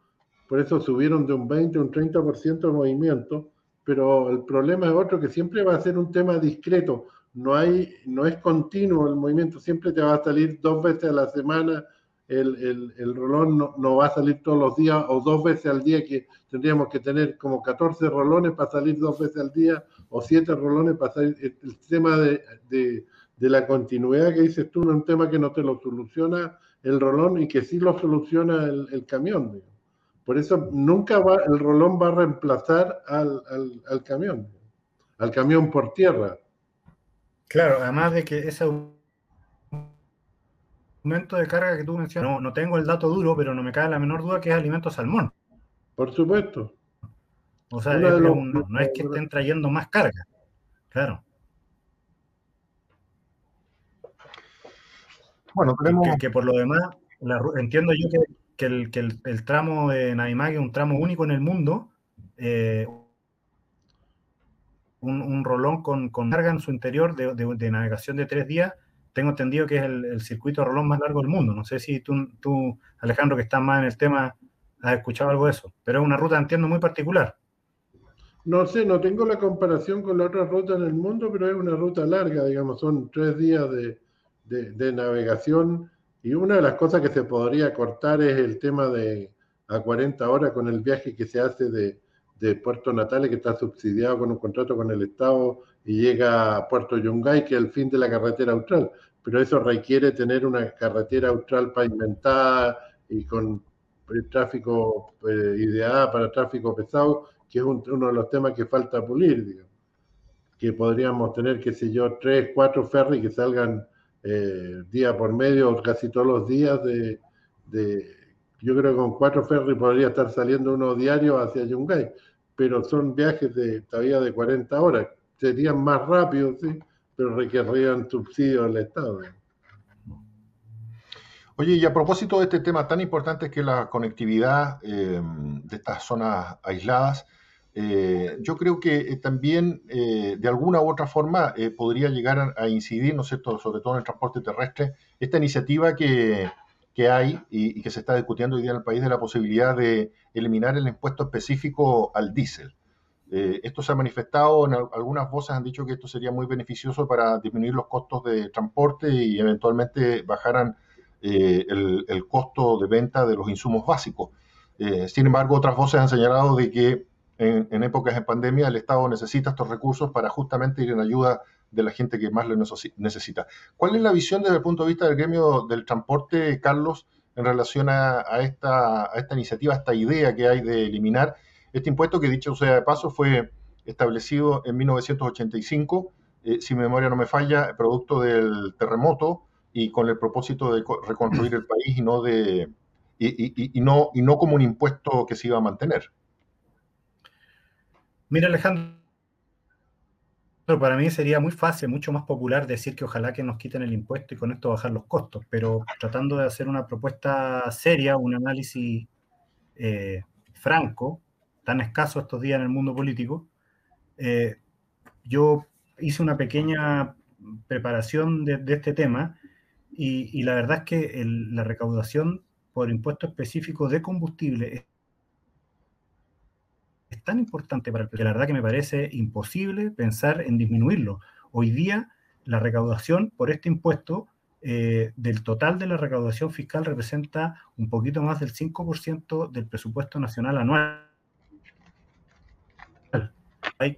por eso subieron de un 20 a un 30% de movimiento, pero el problema es otro, que siempre va a ser un tema discreto, no es continuo el movimiento, siempre te va a salir 2 veces a la semana, el rolón no va a salir todos los días, o 2 veces al día, que tendríamos que tener como 14 rolones para salir 2 veces al día, o 7 rolones para salir. El tema de la continuidad que dices tú, no es un tema que no te lo soluciona el rolón y que sí lo soluciona el camión, digamos. Por eso nunca el rolón va a reemplazar al camión por tierra. Claro, además de que ese aumento de carga que tú mencionas, no tengo el dato duro, pero no me cabe la menor duda que es alimento salmón. Por supuesto. O sea, no es que estén trayendo más carga. Claro. Bueno, tenemos... que por lo demás, entiendo yo que el tramo de Navimac es un tramo único en el mundo, un rolón con carga en su interior de navegación de 3 días. Tengo entendido que es el circuito de rolón más largo del mundo. No sé si tú, Alejandro, que estás más en el tema, has escuchado algo de eso, pero es una ruta, entiendo, muy particular. No sé, no tengo la comparación con la otra ruta en el mundo, pero es una ruta larga, digamos, son 3 días de navegación, y una de las cosas que se podría cortar es el tema de a 40 horas con el viaje que se hace de Puerto Natales, que está subsidiado con un contrato con el Estado, y llega a Puerto Yungay, que es el fin de la carretera austral, pero eso requiere tener una carretera austral pavimentada y con el tráfico ideada para tráfico pesado, que es uno de los temas que falta pulir, digamos. Que podríamos tener, qué sé yo, 3, 4 ferries que salgan día por medio, casi todos los días yo creo que con 4 ferries podría estar saliendo uno diario hacia Yungay, pero son viajes todavía de 40 horas, serían más rápidos, sí, pero requerirían subsidios del Estado. Oye, y a propósito de este tema tan importante que es la conectividad de estas zonas aisladas, yo creo que también de alguna u otra forma podría llegar a incidir, ¿no es cierto?, sobre todo en el transporte terrestre, esta iniciativa que hay y que se está discutiendo hoy día en el país, de la posibilidad de eliminar el impuesto específico al diésel. Esto se ha manifestado, algunas voces han dicho que esto sería muy beneficioso para disminuir los costos de transporte y eventualmente bajaran el costo de venta de los insumos básicos. Sin embargo, otras voces han señalado de que en épocas de pandemia el Estado necesita estos recursos para justamente ir en ayuda de la gente que más lo necesita. ¿Cuál es la visión desde el punto de vista del gremio del transporte, Carlos, en relación a esta iniciativa, a esta idea que hay de eliminar este impuesto que, dicho sea de paso, fue establecido en 1985, si mi memoria no me falla, producto del terremoto y con el propósito de reconstruir el país y no como un impuesto que se iba a mantener? Mira, Alejandro, para mí sería muy fácil, mucho más popular decir que ojalá que nos quiten el impuesto y con esto bajar los costos, pero tratando de hacer una propuesta seria, un análisis franco, tan escaso estos días en el mundo político, yo hice una pequeña preparación de este tema y la verdad es que la recaudación por impuesto específico de combustible es tan importante para el que la verdad que me parece imposible pensar en disminuirlo. Hoy día la recaudación por este impuesto del total de la recaudación fiscal representa un poquito más del 5% del presupuesto nacional anual.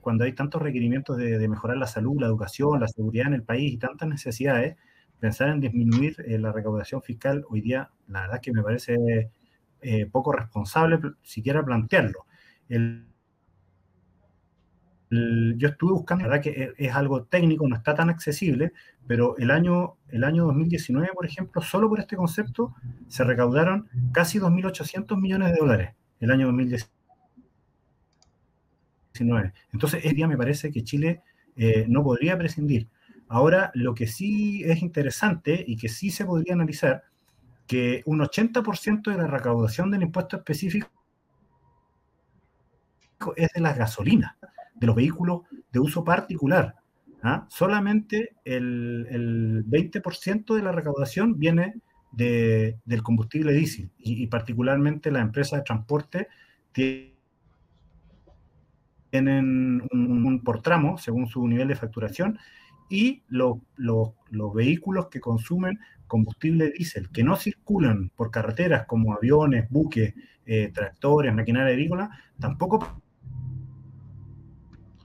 Cuando hay tantos requerimientos de mejorar la salud, la educación, la seguridad en el país y tantas necesidades, pensar en disminuir la recaudación fiscal hoy día, la verdad es que me parece poco responsable siquiera plantearlo. Yo estuve buscando, la verdad que es algo técnico, no está tan accesible, pero el año 2019, por ejemplo, solo por este concepto, se recaudaron casi 2.800 millones de dólares el año 2019. Entonces, ese día me parece que Chile no podría prescindir. Ahora, lo que sí es interesante y que sí se podría analizar, que un 80% de la recaudación del impuesto específico es de las gasolinas, de los vehículos de uso particular. Solamente el 20% de la recaudación viene del combustible diésel y particularmente las empresas de transporte tienen un por tramo según su nivel de facturación, y los vehículos que consumen combustible diésel, que no circulan por carreteras como aviones, buques, tractores, maquinaria agrícola, tampoco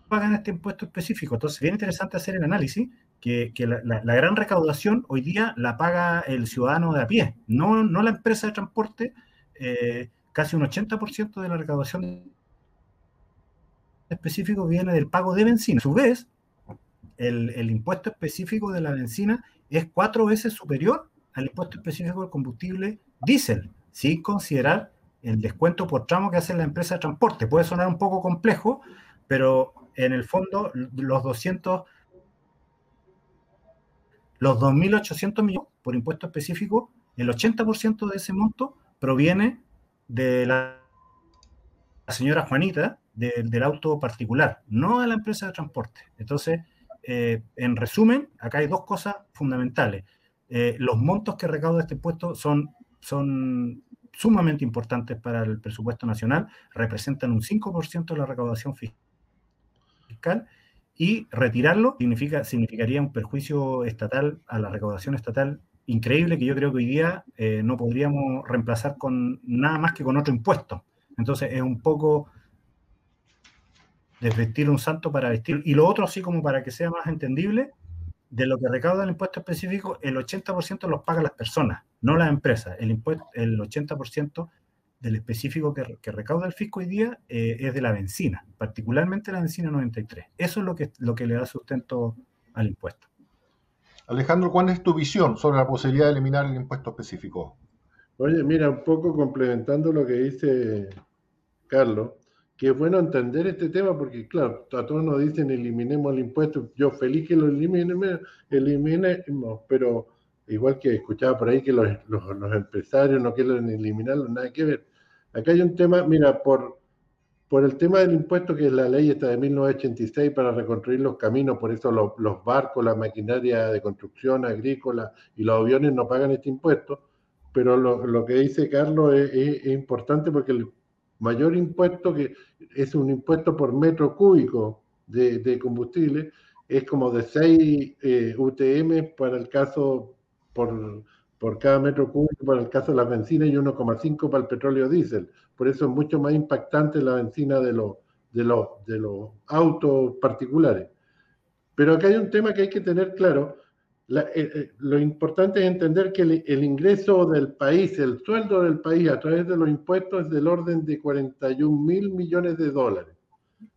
pagan este impuesto específico. Entonces, bien interesante hacer el análisis, que la gran recaudación hoy día la paga el ciudadano de a pie, no la empresa de transporte. Casi un 80% de la recaudación específico viene del pago de benzina. A su vez, el impuesto específico de la benzina es 4 veces superior al impuesto específico del combustible diésel, sin considerar el descuento por tramo que hace la empresa de transporte. Puede sonar un poco complejo, pero en el fondo los 2.800 millones por impuesto específico, el 80% de ese monto proviene de la señora Juanita, del auto particular, no de la empresa de transporte. Entonces, en resumen, acá hay dos cosas fundamentales. Los montos que recauda este impuesto son sumamente importantes para el presupuesto nacional, representan un 5% de la recaudación fiscal, y retirarlo significaría un perjuicio estatal a la recaudación estatal increíble, que yo creo que hoy día no podríamos reemplazar con nada más que con otro impuesto. Entonces es un poco desvestir un santo para vestir. Y lo otro, así como para que sea más entendible, de lo que recauda el impuesto específico, el 80% los pagan las personas, no las empresas. El 80% del específico que recauda el fisco hoy día es de la benzina, particularmente la benzina 93. Eso es lo que le da sustento al impuesto. Alejandro, ¿cuál es tu visión sobre la posibilidad de eliminar el impuesto específico? Oye, mira, un poco complementando lo que dice Carlos, que es bueno entender este tema porque, claro, a todos nos dicen eliminemos el impuesto. Yo feliz que lo eliminemos, pero igual que escuchaba por ahí que los empresarios no quieren eliminarlo, nada que ver. Acá hay un tema, mira, por el tema del impuesto, que es la ley esta de 1986 para reconstruir los caminos, por eso los barcos, la maquinaria de construcción agrícola y los aviones no pagan este impuesto, pero lo que dice Carlos es importante porque el mayor impuesto, que es un impuesto por metro cúbico de combustible, es como de 6 UTM para el caso, por cada metro cúbico para el caso de las bencinas y 1,5 para el petróleo diésel. Por eso es mucho más impactante la benzina de los autos particulares. Pero acá hay un tema que hay que tener claro. Lo importante es entender que el ingreso del país, el sueldo del país a través de los impuestos es del orden de 41.000 millones de dólares.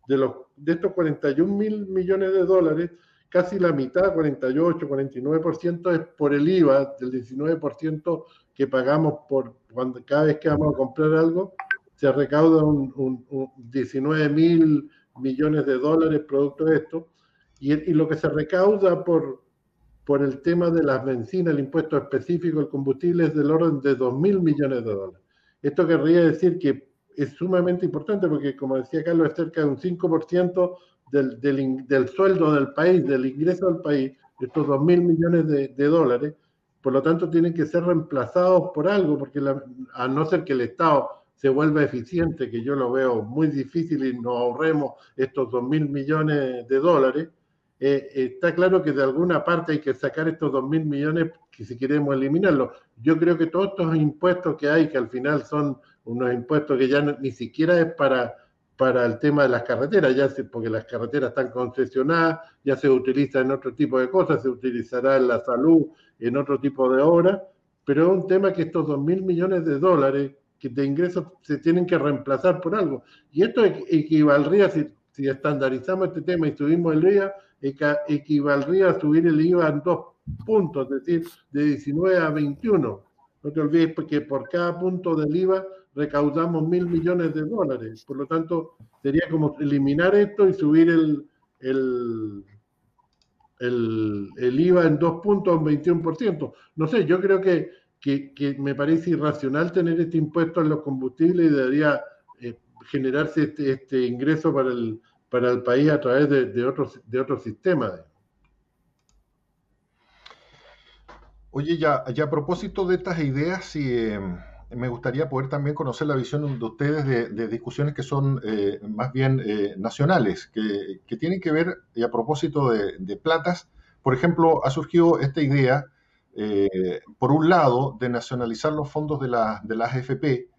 De estos 41.000 millones de dólares, casi la mitad, 48, 49%, es por el IVA, del 19% que pagamos cada vez que vamos a comprar algo, se recauda un 19.000 millones de dólares producto de esto, y lo que se recauda por el tema de las bencinas, el impuesto específico del combustible, es del orden de 2.000 millones de dólares. Esto querría decir que es sumamente importante porque, como decía Carlos, es cerca de un 5% del sueldo del país, del ingreso del país, estos 2.000 millones de dólares. Por lo tanto, tienen que ser reemplazados por algo, porque a no ser que el Estado se vuelva eficiente, que yo lo veo muy difícil y nos ahorremos estos 2.000 millones de dólares, está claro que de alguna parte hay que sacar estos 2.000 millones que si queremos eliminarlos. Yo creo que todos estos impuestos que hay, que al final son unos impuestos que ya ni siquiera es para el tema de las carreteras, porque las carreteras están concesionadas, ya se utiliza en otro tipo de cosas, se utilizará en la salud, en otro tipo de obras, pero es un tema que estos 2.000 millones de dólares de ingresos se tienen que reemplazar por algo. Y esto equivaldría, si estandarizamos este tema y subimos el IVA, equivaldría a subir el IVA en 2 puntos, es decir, de 19 a 21. No te olvides que por cada punto del IVA recaudamos 1.000 millones de dólares. Por lo tanto, sería como eliminar esto y subir el IVA en 2 puntos a un 21%. No sé, yo creo que me parece irracional tener este impuesto en los combustibles y debería generarse este ingreso para el país a través de otros sistemas. Oye, ya a propósito de estas ideas, sí, me gustaría poder también conocer la visión de ustedes de discusiones que son más bien nacionales, que tienen que ver, y a propósito de platas, por ejemplo, ha surgido esta idea, por un lado, de nacionalizar los fondos de las AFP,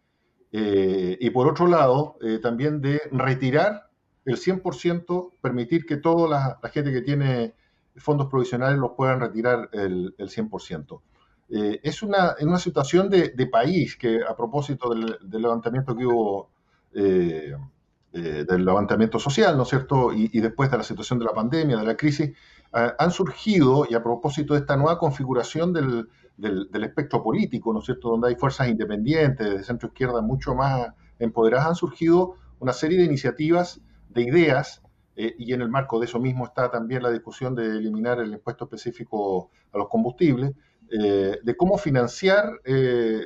y por otro lado, también de retirar el 100%, permitir que toda la gente que tiene fondos provisionales los puedan retirar el 100%. Es una situación de país que, a propósito del levantamiento que hubo, del levantamiento social, ¿no es cierto? Y después de la situación de la pandemia, de la crisis, han surgido, y a propósito de esta nueva configuración del espectro político, ¿no es cierto?, donde hay fuerzas independientes, de centro izquierda mucho más empoderadas, han surgido una serie de iniciativas, de ideas, y en el marco de eso mismo está también la discusión de eliminar el impuesto específico a los combustibles, de cómo financiar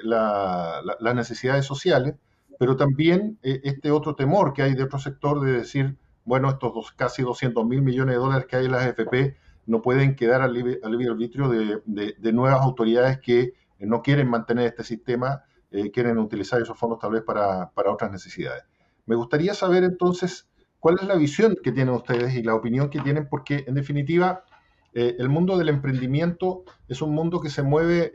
las necesidades sociales, pero también este otro temor que hay de otro sector de decir, bueno, estos casi 200.000 millones de dólares que hay en las AFP no pueden quedar al libre arbitrio de nuevas autoridades que no quieren mantener este sistema, quieren utilizar esos fondos tal vez para otras necesidades. Me gustaría saber entonces cuál es la visión que tienen ustedes y la opinión que tienen, porque en definitiva el mundo del emprendimiento es un mundo que se mueve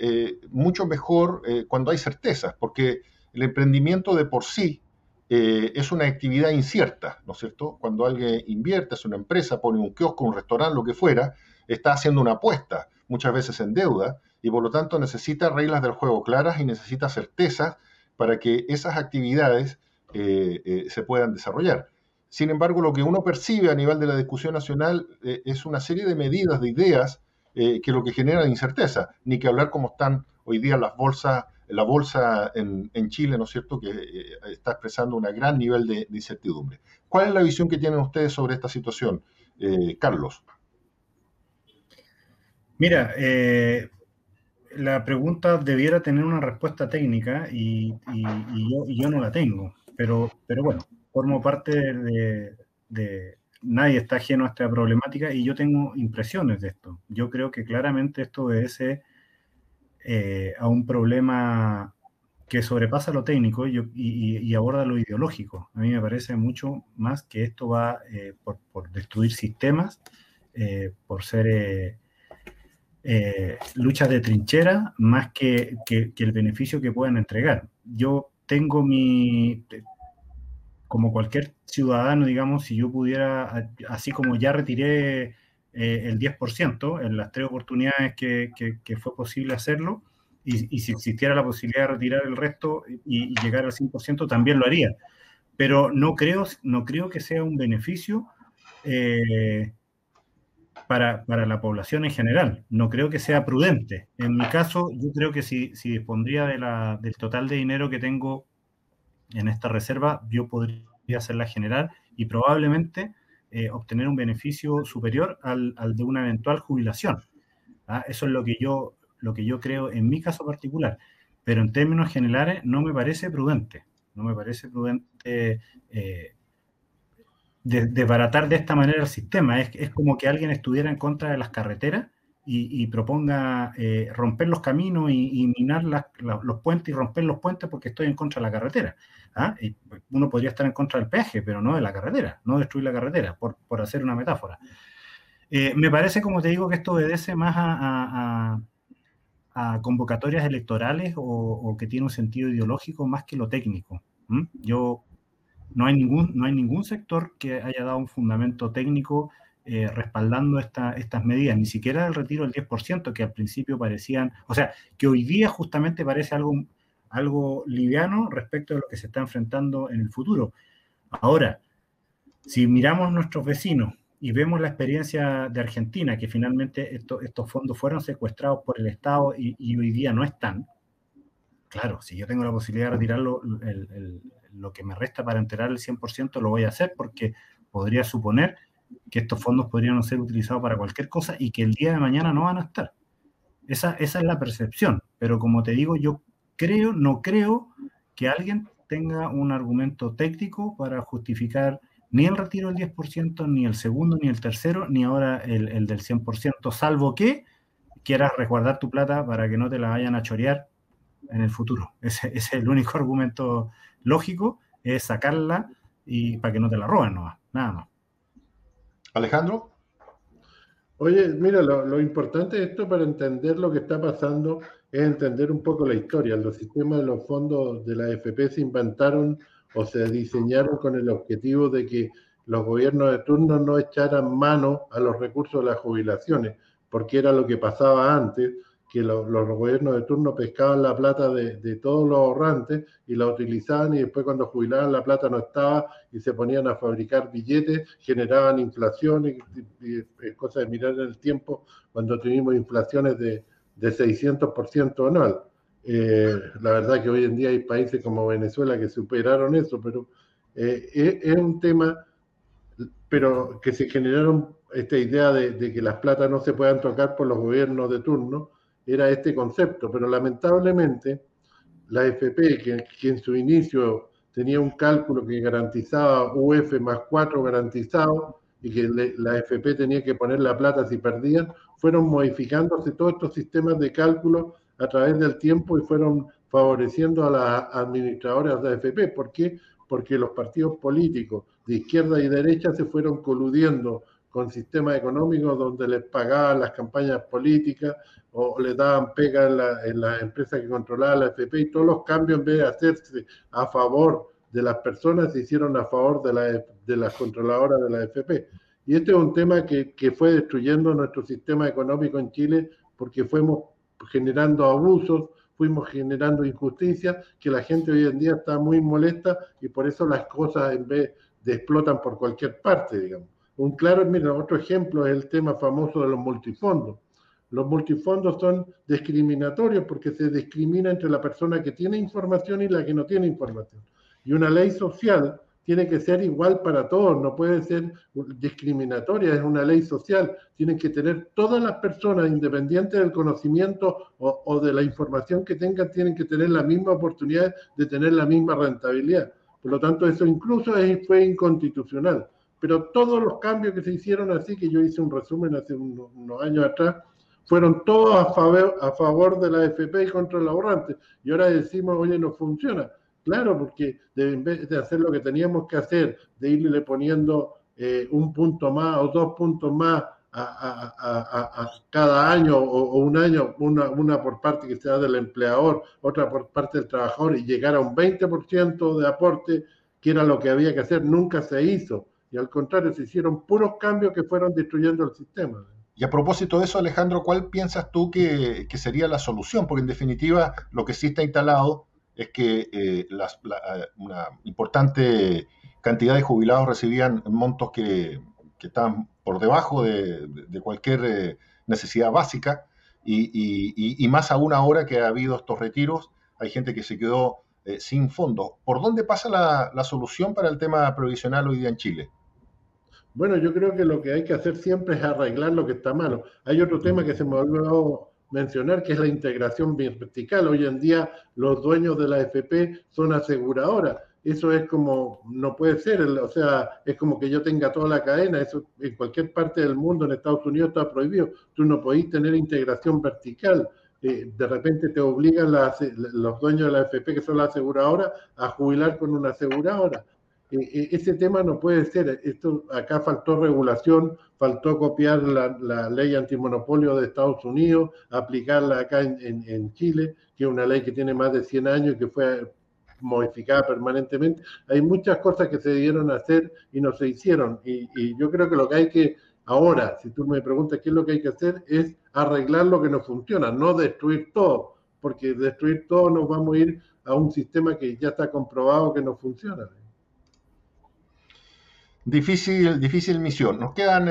mucho mejor cuando hay certezas, porque el emprendimiento de por sí es una actividad incierta, ¿no es cierto? Cuando alguien invierte, es una empresa, pone un kiosco, un restaurante, lo que fuera, está haciendo una apuesta, muchas veces en deuda, y por lo tanto necesita reglas del juego claras y necesita certezas para que esas actividades se puedan desarrollar. Sin embargo, lo que uno percibe a nivel de la discusión nacional es una serie de medidas, de ideas, que lo que generan incerteza, ni que hablar como están hoy día las bolsas, la bolsa en Chile, ¿no es cierto?, que está expresando un gran nivel de incertidumbre. ¿Cuál es la visión que tienen ustedes sobre esta situación, Carlos? Mira, la pregunta debiera tener una respuesta técnica y yo no la tengo, pero bueno, formo parte de nadie está ajeno a esta problemática y yo tengo impresiones de esto. Yo creo que claramente esto obedece a un problema que sobrepasa lo técnico y aborda lo ideológico. A mí me parece mucho más que esto va por destruir sistemas, por ser luchas de trinchera, más que el beneficio que puedan entregar. Yo tengo como cualquier ciudadano, digamos, si yo pudiera, así como ya retiré el 10% en las 3 oportunidades que fue posible hacerlo, y si existiera la posibilidad de retirar el resto y llegar al 100%, también lo haría. Pero no creo que sea un beneficio para la población en general. No creo que sea prudente. En mi caso, yo creo que si dispondría del total de dinero que tengo en esta reserva, yo podría hacerla general y probablemente obtener un beneficio superior al de una eventual jubilación. ¿Ah? Eso es lo que yo creo en mi caso particular. Pero en términos generales no me parece prudente. No me parece prudente desbaratar de esta manera el sistema. Es como que alguien estuviera en contra de las carreteras y proponga romper los caminos y minar los puentes y romper los puentes porque estoy en contra de la carretera. ¿Ah? Y uno podría estar en contra del peaje, pero no de la carretera, no destruir la carretera, por hacer una metáfora. Me parece, como te digo, que esto obedece más a convocatorias electorales o que tiene un sentido ideológico más que lo técnico. No hay ningún sector que haya dado un fundamento técnico respaldando estas medidas, ni siquiera el retiro del 10%, que al principio parecían, o sea, que hoy día justamente parece algo liviano respecto a lo que se está enfrentando en el futuro. Ahora, si miramos nuestros vecinos y vemos la experiencia de Argentina, que finalmente estos fondos fueron secuestrados por el Estado y hoy día no están, claro, si yo tengo la posibilidad de retirar lo que me resta para enterar el 100%, lo voy a hacer, porque podría suponer que estos fondos podrían ser utilizados para cualquier cosa y que el día de mañana no van a estar. Esa es la percepción, pero como te digo, yo no creo que alguien tenga un argumento técnico para justificar ni el retiro del 10%, ni el segundo, ni el tercero, ni ahora el del 100%, salvo que quieras resguardar tu plata para que no te la vayan a chorear en el futuro. Ese es el único argumento lógico, es sacarla y para que no te la roben, nada más. Alejandro. Oye, mira, lo importante de esto para entender lo que está pasando es entender un poco la historia. Los sistemas de los fondos de la AFP se inventaron o se diseñaron con el objetivo de que los gobiernos de turno no echaran mano a los recursos de las jubilaciones, porque era lo que pasaba antes, que los gobiernos de turno pescaban la plata de todos los ahorrantes y la utilizaban, y después cuando jubilaban la plata no estaba y se ponían a fabricar billetes, generaban inflaciones y cosas de mirar en el tiempo cuando tuvimos inflaciones de 600% anual. La verdad que hoy en día hay países como Venezuela que superaron eso, pero es un tema, pero que se generaron esta idea de que las platas no se puedan tocar por los gobiernos de turno, era este concepto, pero lamentablemente la AFP, que en su inicio tenía un cálculo que garantizaba UF más 4 garantizado y que la AFP tenía que poner la plata si perdían, fueron modificándose todos estos sistemas de cálculo a través del tiempo y fueron favoreciendo a las administradoras de AFP. ¿Por qué? Porque los partidos políticos de izquierda y derecha se fueron coludiendo con sistemas económicos donde les pagaban las campañas políticas o les daban pega en la empresa que controlaba la AFP, y todos los cambios, en vez de hacerse a favor de las personas, se hicieron a favor de las controladoras de la AFP. Y este es un tema que fue destruyendo nuestro sistema económico en Chile, porque fuimos generando abusos, fuimos generando injusticias, que la gente hoy en día está muy molesta, y por eso las cosas en vez de explotan por cualquier parte, digamos. Mira, otro ejemplo es el tema famoso de los multifondos. Los multifondos son discriminatorios porque se discrimina entre la persona que tiene información y la que no tiene información. Y una ley social tiene que ser igual para todos, no puede ser discriminatoria, es una ley social. Tienen que tener todas las personas, independientes del conocimiento o de la información que tengan, tienen que tener la misma oportunidad de tener la misma rentabilidad. Por lo tanto, eso incluso fue inconstitucional. Pero todos los cambios que se hicieron, así que yo hice un resumen hace unos años atrás, fueron todos a favor de la AFP y contra el ahorrante. Y ahora decimos, oye, no funciona. Claro, porque en vez de hacer lo que teníamos que hacer, de irle poniendo un punto más o 2 puntos más a cada año o un año, una por parte que sea del empleador, otra por parte del trabajador, y llegar a un 20% de aporte, que era lo que había que hacer, nunca se hizo. Y al contrario, se hicieron puros cambios que fueron destruyendo el sistema. Y a propósito de eso, Alejandro, ¿cuál piensas tú que sería la solución? Porque en definitiva lo que sí está instalado es que una importante cantidad de jubilados recibían montos que estaban por debajo de cualquier necesidad básica, y más aún ahora que ha habido estos retiros, hay gente que se quedó sin fondos. ¿Por dónde pasa la solución para el tema previsional hoy día en Chile? Bueno, yo creo que lo que hay que hacer siempre es arreglar lo que está malo. Hay otro tema que se me olvidó mencionar, que es la integración vertical. Hoy en día los dueños de la AFP son aseguradoras. Eso es como, no puede ser, o sea, es como que yo tenga toda la cadena. Eso en cualquier parte del mundo, en Estados Unidos, está prohibido. Tú no podés tener integración vertical. De repente te obligan los dueños de la AFP, que son las aseguradoras, a jubilar con una aseguradora. ese tema no puede ser. Acá faltó regulación, faltó copiar la ley antimonopolio de Estados Unidos, aplicarla acá en Chile, que es una ley que tiene más de 100 años y que fue modificada permanentemente. Hay muchas cosas que se debieron hacer y no se hicieron. Y yo creo que lo que hay que, ahora, si tú me preguntas qué es lo que hay que hacer, es arreglar lo que no funciona, no destruir todo, porque destruir todo nos vamos a ir a un sistema que ya está comprobado que no funciona. Difícil misión. Nos quedan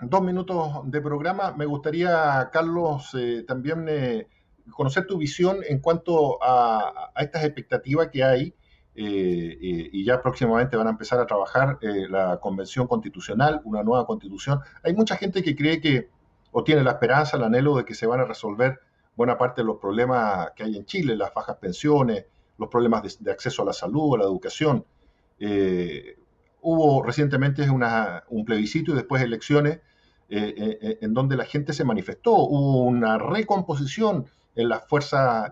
2 minutos de programa. Me gustaría, Carlos, también conocer tu visión en cuanto a estas expectativas que hay, y ya próximamente van a empezar a trabajar la Convención Constitucional, una nueva constitución. Hay mucha gente que cree que, o tiene la esperanza, el anhelo de que se van a resolver buena parte de los problemas que hay en Chile, las bajas pensiones, los problemas de acceso a la salud, a la educación. Hubo recientemente un plebiscito y después elecciones en donde la gente se manifestó. Hubo una recomposición en las fuerzas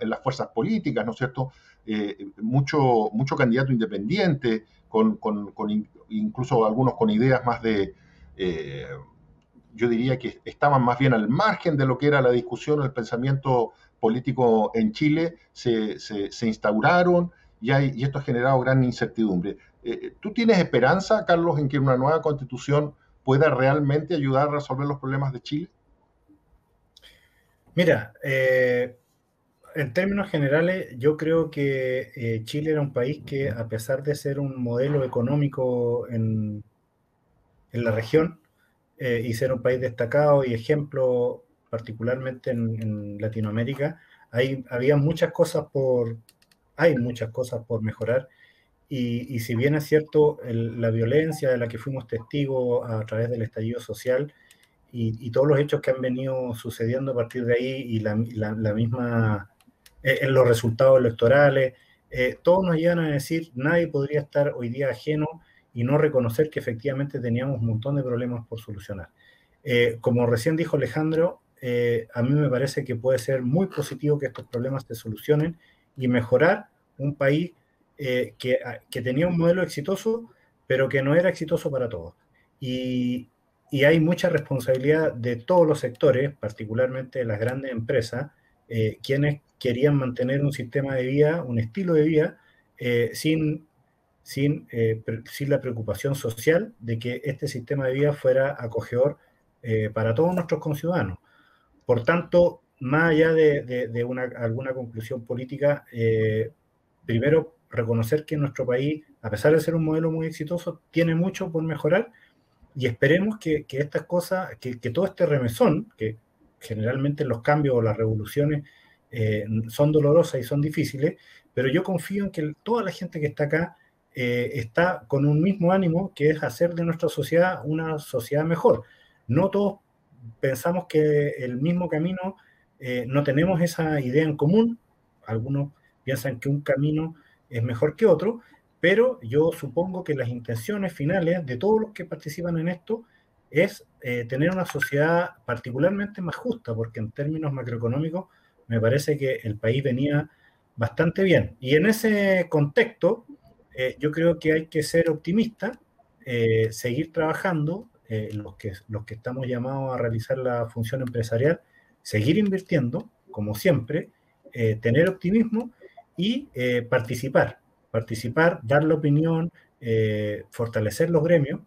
políticas, ¿no es cierto? Mucho candidato independiente, incluso algunos con ideas más yo diría que estaban más bien al margen de lo que era la discusión, el pensamiento político en Chile, se instauraron y esto ha generado gran incertidumbre. ¿Tú tienes esperanza, Carlos, en que una nueva constitución pueda realmente ayudar a resolver los problemas de Chile? Mira, en términos generales, yo creo que Chile era un país que, a pesar de ser un modelo económico en la región y ser un país destacado y ejemplo, particularmente en Latinoamérica, hay muchas cosas por mejorar. Y si bien es cierto, la violencia de la que fuimos testigos a través del estallido social y todos los hechos que han venido sucediendo a partir de ahí y la misma, en los resultados electorales, todos nos llegan a decir, nadie podría estar hoy día ajeno y no reconocer que efectivamente teníamos un montón de problemas por solucionar. Como recién dijo Alejandro, a mí me parece que puede ser muy positivo que estos problemas se solucionen y mejorar un país que tenía un modelo exitoso, pero que no era exitoso para todos. Y hay mucha responsabilidad de todos los sectores, particularmente de las grandes empresas, quienes querían mantener un sistema de vida, un estilo de vida, sin la preocupación social de que este sistema de vida fuera acogedor para todos nuestros conciudadanos. Por tanto, más allá de alguna conclusión política, primero reconocer que nuestro país, a pesar de ser un modelo muy exitoso, tiene mucho por mejorar y esperemos que estas cosas, que todo este remesón, que generalmente los cambios o las revoluciones son dolorosas y son difíciles, pero yo confío en que toda la gente que está acá está con un mismo ánimo, que es hacer de nuestra sociedad una sociedad mejor. No todos pensamos que el mismo camino, no tenemos esa idea en común. Algunos piensan que un camino es mejor que otro, pero yo supongo que las intenciones finales de todos los que participan en esto es tener una sociedad particularmente más justa, porque en términos macroeconómicos me parece que el país venía bastante bien. Y en ese contexto, yo creo que hay que ser optimista, seguir trabajando, los que estamos llamados a realizar la función empresarial, seguir invirtiendo, como siempre, tener optimismo y participar, dar la opinión, fortalecer los gremios,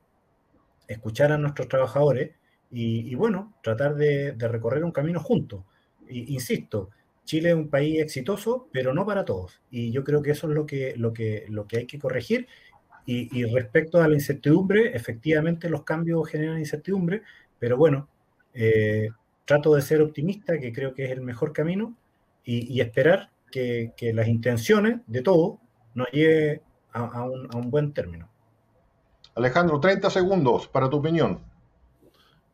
escuchar a nuestros trabajadores y bueno, tratar de recorrer un camino juntos. Insisto, Chile es un país exitoso, pero no para todos. Y yo creo que eso es lo que hay que corregir. Y respecto a la incertidumbre, efectivamente los cambios generan incertidumbre, pero bueno, trato de ser optimista, que creo que es el mejor camino, y esperar que las intenciones de todos nos lleven a un buen término. Alejandro, 30 segundos para tu opinión.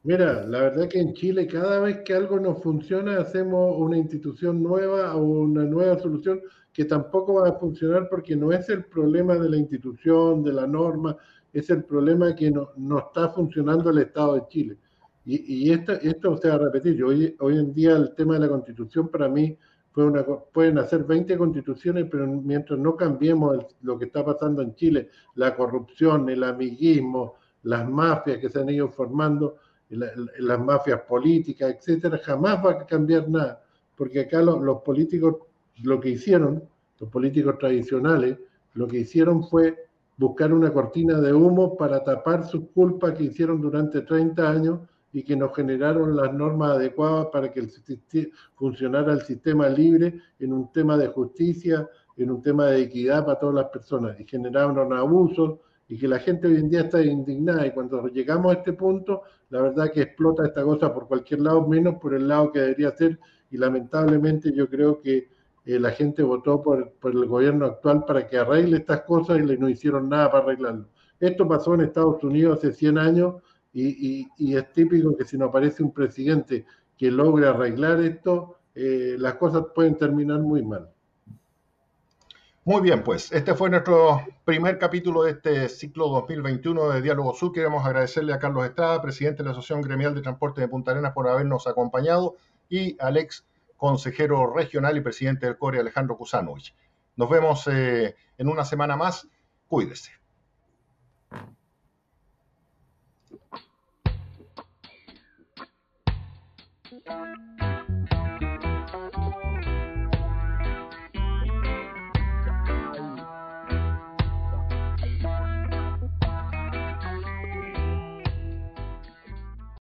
Mira, la verdad que en Chile cada vez que algo no funciona hacemos una institución nueva o una nueva solución que tampoco va a funcionar porque no es el problema de la institución, de la norma, es el problema que no está funcionando el Estado de Chile. Y esto se va a repetir. Hoy en día el tema de la Constitución para mí pueden hacer 20 constituciones, pero mientras no cambiemos lo que está pasando en Chile, la corrupción, el amiguismo, las mafias que se han ido formando, las mafias políticas, etcétera, jamás va a cambiar nada, porque acá los políticos, lo que hicieron, los políticos tradicionales, lo que hicieron fue buscar una cortina de humo para tapar sus culpas que hicieron durante 30 años y que nos generaron las normas adecuadas para que funcionara el sistema libre en un tema de justicia, en un tema de equidad para todas las personas, y generaron abusos, y que la gente hoy en día está indignada, y cuando llegamos a este punto, la verdad que explota esta cosa por cualquier lado, menos por el lado que debería ser, y lamentablemente yo creo que la gente votó por el gobierno actual para que arregle estas cosas y no hicieron nada para arreglarlo. Esto pasó en Estados Unidos hace 100 años, y es típico que si no aparece un presidente que logre arreglar esto, las cosas pueden terminar muy mal. Muy bien, pues este fue nuestro primer capítulo de este ciclo 2021 de Diálogo Sur. Queremos agradecerle a Carlos Estrada, presidente de la Asociación Gremial de Transporte de Punta Arenas, por habernos acompañado, y al ex consejero regional y presidente del CORE, Alejandro Kusanovich. Nos vemos en una semana más. Cuídese. Thank you.